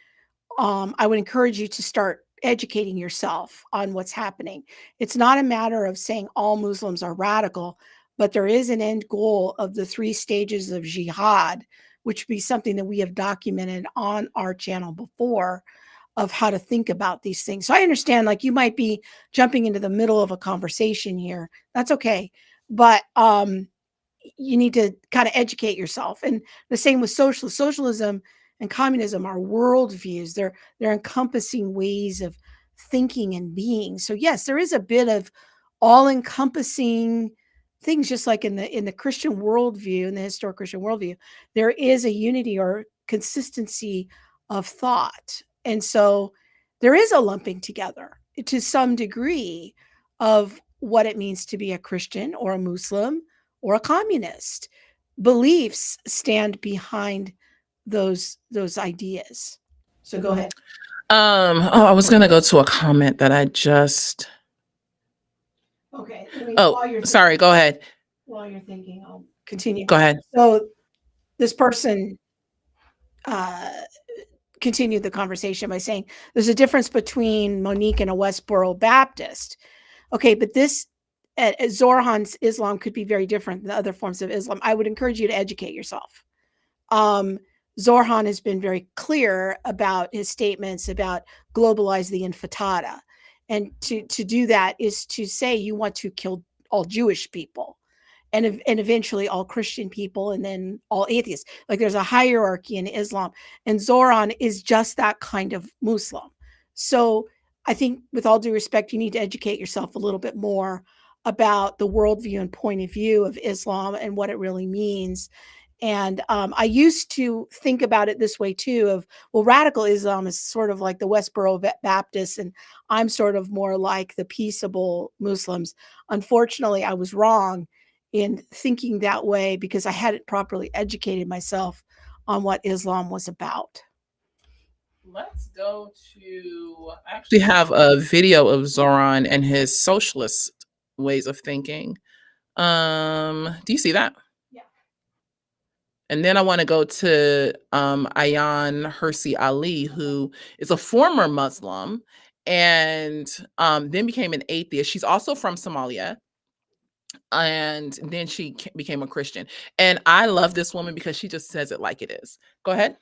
I would encourage you to start educating yourself on what's happening. It's not a matter of saying all Muslims are radical, but there is an end goal of the 3 stages of jihad, which would be something that we have documented on our channel before, of how to think about these things. So I understand, like, you might be jumping into the middle of a conversation here. That's okay. But you need to kind of educate yourself. And the same with socialism and communism are worldviews. They're encompassing ways of thinking and being. So yes, there is a bit of all-encompassing things, just like in the Christian worldview, in the historic Christian worldview, there is a unity or consistency of thought. And so there is a lumping together to some degree of what it means to be a Christian or a Muslim or a communist. Beliefs stand behind those ideas. So go ahead. I was gonna go to a comment that I just. Okay. Oh, sorry. Go ahead. While you're thinking, I'll continue. Go ahead. So this person continued the conversation by saying there's a difference between Monique and a Westboro Baptist. Okay, but this Zohan's Islam could be very different than other forms of Islam. I would encourage you to educate yourself. Zohan has been very clear about his statements about globalize the intifada. And to do that is to say you want to kill all Jewish people and eventually all Christian people and then all atheists. Like, there's a hierarchy in Islam, and Zoran is just that kind of Muslim. So I think, with all due respect, you need to educate yourself a little bit more about the worldview and point of view of Islam and what it really means. And I used to think about it this way too, of, well, radical Islam is sort of like the Westboro Baptists, and I'm sort of more like the peaceable Muslims. Unfortunately, I was wrong in thinking that way because I hadn't properly educated myself on what Islam was about. Let's go to. I actually have a video of Zoran and his socialist ways of thinking. Do you see that? Yeah. And then I want to go to Ayaan Hirsi Ali, who is a former Muslim and then became an atheist. She's also from Somalia. And then she became a Christian. And I love this woman because she just says it like it is. Go ahead.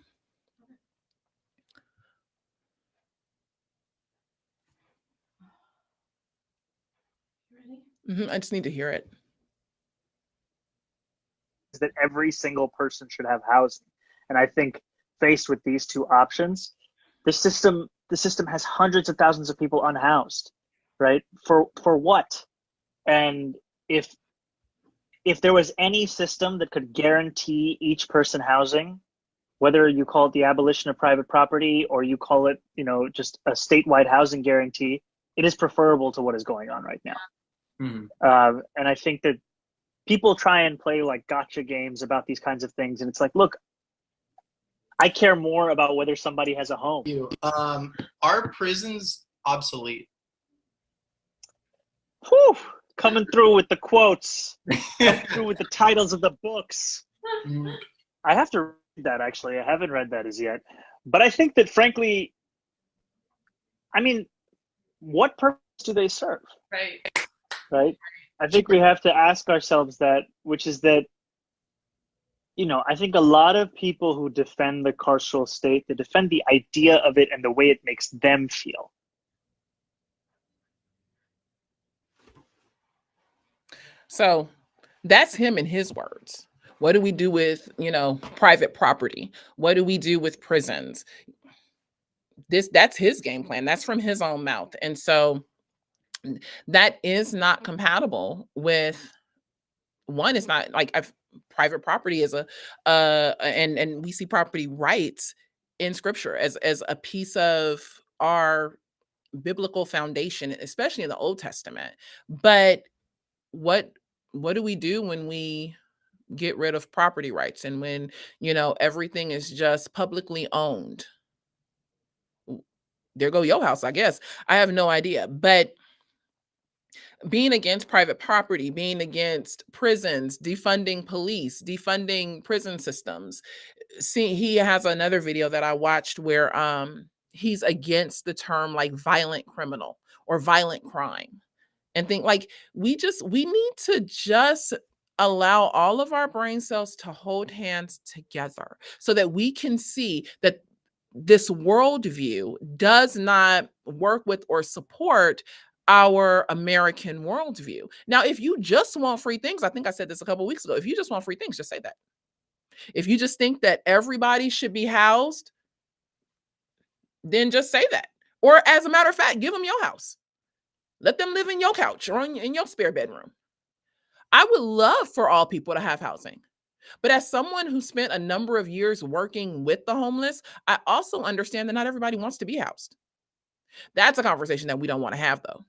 I just need to hear it. Is that every single person should have housing. And I think, faced with these two options, the system has hundreds of thousands of people unhoused, right? For what? And if there was any system that could guarantee each person housing, whether you call it the abolition of private property or you call it, just a statewide housing guarantee, it is preferable to what is going on right now. Mm-hmm. And I think that people try and play like gotcha games about these kinds of things. And it's like, look, I care more about whether somebody has a home. Are prisons obsolete? Whew, coming through with the quotes, coming through with the titles of the books. I have to read that, actually. I haven't read that as yet. But I think that, frankly, what purpose do they serve? Right? I think we have to ask ourselves that, which is that, I think a lot of people who defend the carceral state, they defend the idea of it and the way it makes them feel. So that's him in his words. What do we do with, private property? What do we do with prisons? That's his game plan. That's from his own mouth. And so that is not compatible with, one, it's not like private property is and we see property rights in scripture as a piece of our biblical foundation, especially in the Old Testament. But what do we do when we get rid of property rights and when, everything is just publicly owned? There go your house, I guess. I have no idea. But being against private property, being against prisons, defunding police, defunding prison systems. See, he has another video that I watched where he's against the term like violent criminal or violent crime, and think like we need to just allow all of our brain cells to hold hands together so that we can see that this worldview does not work with or support our American worldview. Now, if you just want free things, I think I said this a couple weeks ago. If you just want free things, just say that. If you just think that everybody should be housed, then just say that. Or as a matter of fact, give them your house. Let them live in your couch or in your spare bedroom. I would love for all people to have housing. But as someone who spent a number of years working with the homeless, I also understand that not everybody wants to be housed. That's a conversation that we don't want to have, though,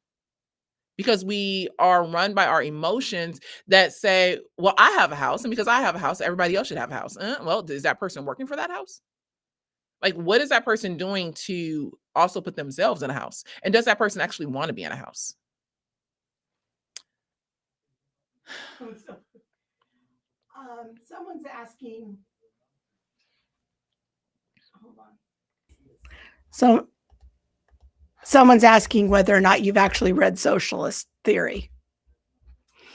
because we are run by our emotions that say, well, I have a house, and because I have a house, everybody else should have a house. Well, is that person working for that house? Like, what is that person doing to also put themselves in a house? And does that person actually want to be in a house? Someone's asking. Hold on. So, someone's asking whether or not you've actually read socialist theory.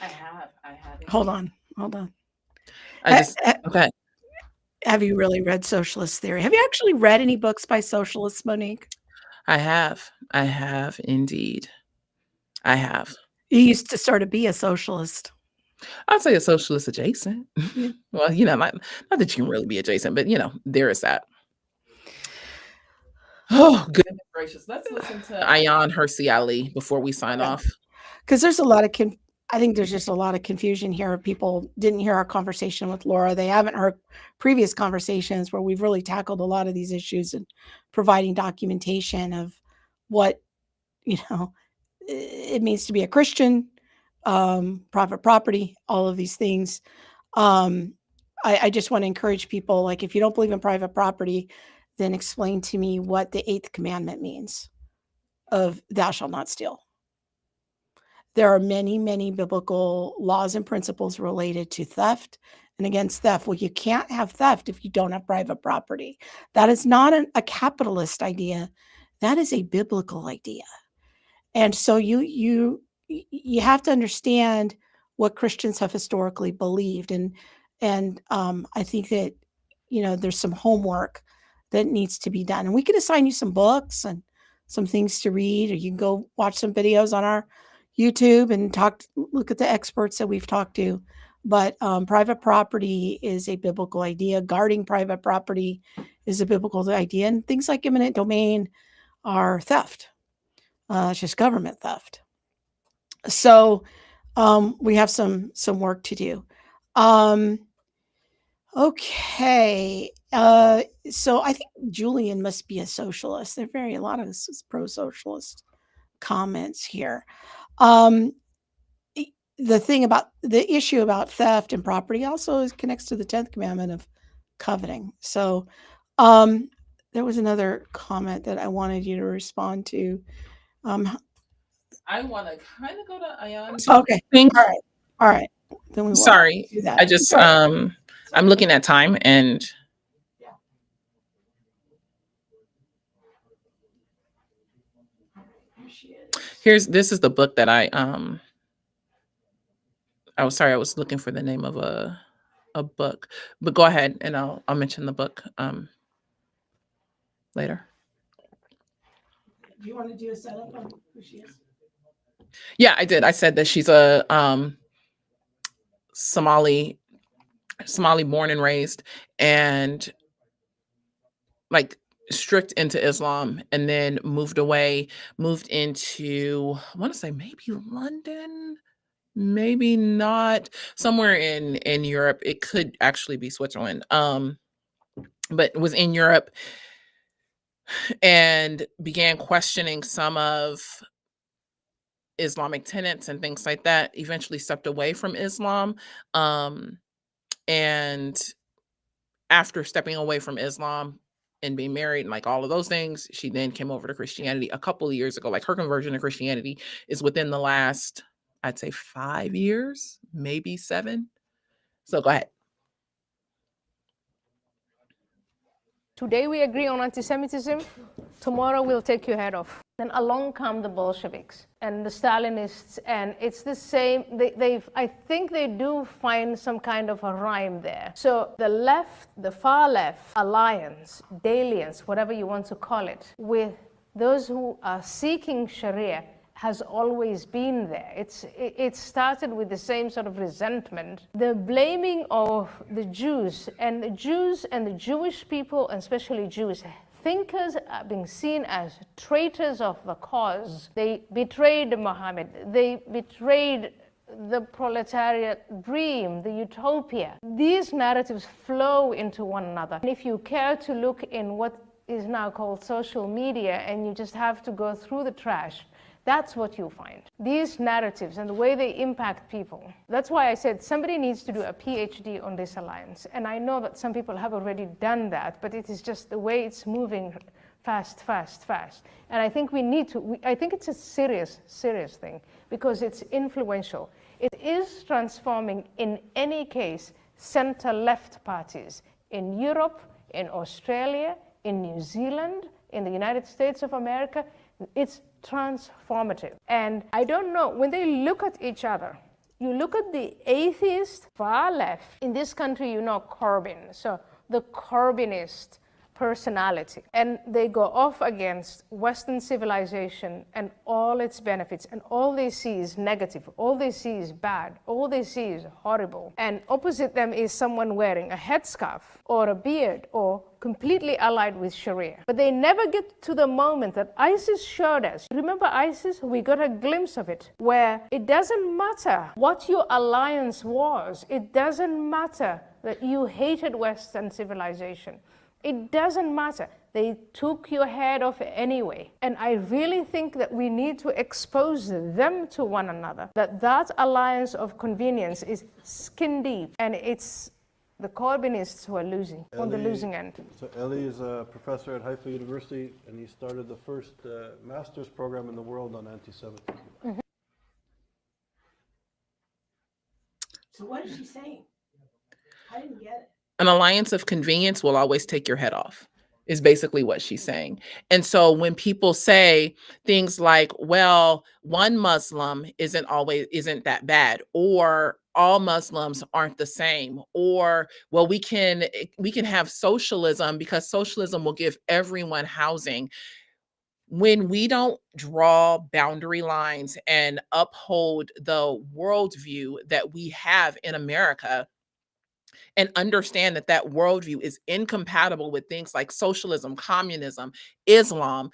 I have. Hold on. Okay. Have you really read socialist theory? Have you actually read any books by socialists, Monique? I have indeed. I have. You used to sort of be a socialist. I'd say a socialist adjacent. Well, not that you can really be adjacent, but there is that. Oh, goodness gracious. Let's listen to Ayaan Hirsi Ali before we sign off. Because there's a lot of I think there's just a lot of confusion here. People didn't hear our conversation with Laura. They haven't heard previous conversations where we've really tackled a lot of these issues and providing documentation of what, it means to be a Christian, private property, all of these things. I just want to encourage people, like, if you don't believe in private property, then explain to me what the 8th commandment means of thou shalt not steal. There are many, many biblical laws and principles related to theft and against theft. Well, you can't have theft if you don't have private property. That is not a capitalist idea. That is a biblical idea. And so you have to understand what Christians have historically believed. And I think that, there's some homework that needs to be done. And we can assign you some books and some things to read, or you can go watch some videos on our YouTube and look at the experts that we've talked to. But private property is a biblical idea. Guarding private property is a biblical idea. And things like eminent domain are theft. It's just government theft. So we have some work to do. Okay. So I think Julian must be a socialist. There are a lot of pro-socialist comments here. The issue about theft and property also connects to the 10th commandment of coveting. So there was another comment that I wanted you to respond to. I want to kind of go to Ayaan. Okay. All right. Then we Sorry. do that. I just I'm looking at time, and this is the book that I was sorry, I was looking for the name of a book. But go ahead, and I'll mention the book later. Do you want to do a setup on who she is? Yeah, I did. I said that she's a Somali born and raised, and like strict into Islam, and then moved into, I want to say maybe London, maybe not, somewhere in Europe. It could actually be Switzerland. But was in Europe and began questioning some of Islamic tenets and things like that. Eventually stepped away from Islam. And after stepping away from Islam and being married and like all of those things, she then came over to Christianity a couple of years ago. Like, her conversion to Christianity is within the last, I'd say 5 years, maybe 7. So go ahead. Today we agree on anti-Semitism. Tomorrow we'll take your head off. Then along come the Bolsheviks and the Stalinists, and it's the same. I think they do find some kind of a rhyme there. So the left, the far left alliance, dalliance, whatever you want to call it, with those who are seeking Sharia has always been there. It started with the same sort of resentment. The blaming of the Jews and the Jewish people, and especially Jewish thinkers, are being seen as traitors of the cause. They betrayed Muhammad. They betrayed the proletariat dream, the utopia. These narratives flow into one another. And if you care to look in what is now called social media, and you just have to go through the trash, that's what you'll find. These narratives and the way they impact people. That's why I said somebody needs to do a PhD on this alliance. And I know that some people have already done that, but it is just the way it's moving fast. And I think we need to, I think it's a serious thing, because it's influential. It is transforming, in any case, center-left parties in Europe, in Australia, in New Zealand, in the United States of America. It's transformative. And I don't know, when they look at each other, you look at the atheist far left. In this country, you know Corbyn, so the Corbynist personality. And they go off against Western civilization and all its benefits, and all they see is negative, all they see is bad, all they see is horrible. And opposite them is someone wearing a headscarf or a beard or completely allied with Sharia. But they never get to the moment that ISIS showed us. Remember ISIS? We got a glimpse of it, where it doesn't matter what your alliance was. It doesn't matter that you hated Western civilization. It doesn't matter. They took your head off anyway. And I really think that we need to expose them to one another, that alliance of convenience is skin deep, and it's the Corbynists who are losing, on the losing end. So Eli is a professor at Haifa University, and he started the first master's program in the world on anti-Semitism. Mm-hmm. So what is she saying? I didn't get it. An alliance of convenience will always take your head off, is basically what she's saying. And so when people say things like, well, one Muslim isn't that bad, or all Muslims aren't the same, or, well, we can have socialism because socialism will give everyone housing. When we don't draw boundary lines and uphold the worldview that we have in America, and understand that worldview is incompatible with things like socialism, communism, Islam,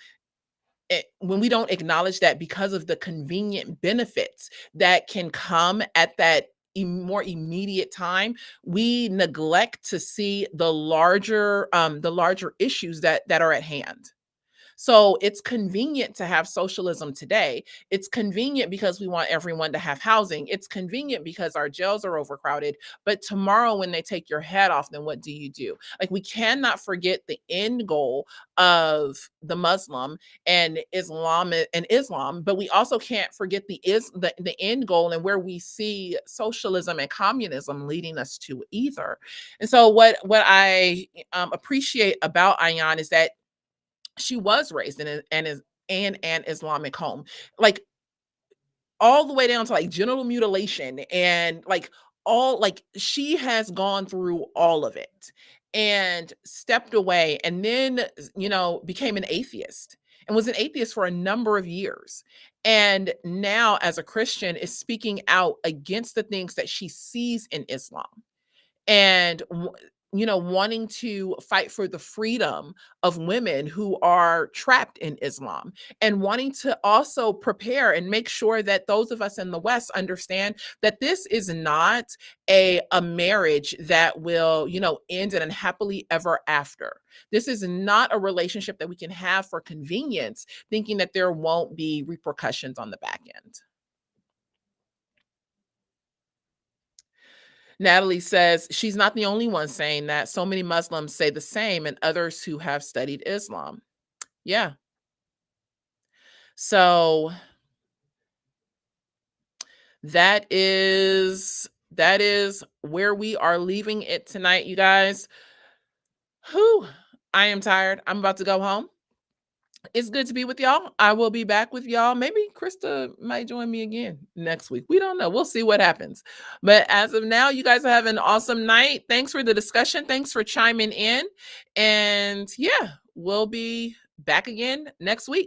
when we don't acknowledge that because of the convenient benefits that can come at that more immediate time, we neglect to see the larger issues that are at hand. So it's convenient to have socialism today. It's convenient because we want everyone to have housing. It's convenient because our jails are overcrowded. But tomorrow, when they take your head off, then what do you do? Like, we cannot forget the end goal of the Muslim and Islam, but we also can't forget the end goal and where we see socialism and communism leading us to either. And so what I appreciate about Ayaan is that she was raised in an Islamic home, like all the way down to like genital mutilation and she has gone through all of it and stepped away, and then became an atheist and was an atheist for a number of years, and now as a Christian is speaking out against the things that she sees in Islam, and wanting to fight for the freedom of women who are trapped in Islam, and wanting to also prepare and make sure that those of us in the West understand that this is not a marriage that will, end in a happily ever after. This is not a relationship that we can have for convenience, thinking that there won't be repercussions on the back end. Natalie says she's not the only one saying that. So many Muslims say the same, and others who have studied Islam. Yeah. So that is where we are leaving it tonight, you guys. Whew, I am tired. I'm about to go home. It's good to be with y'all. I will be back with y'all. Maybe Krista might join me again next week. We don't know. We'll see what happens. But as of now, you guys have an awesome night. Thanks for the discussion. Thanks for chiming in. And yeah, we'll be back again next week.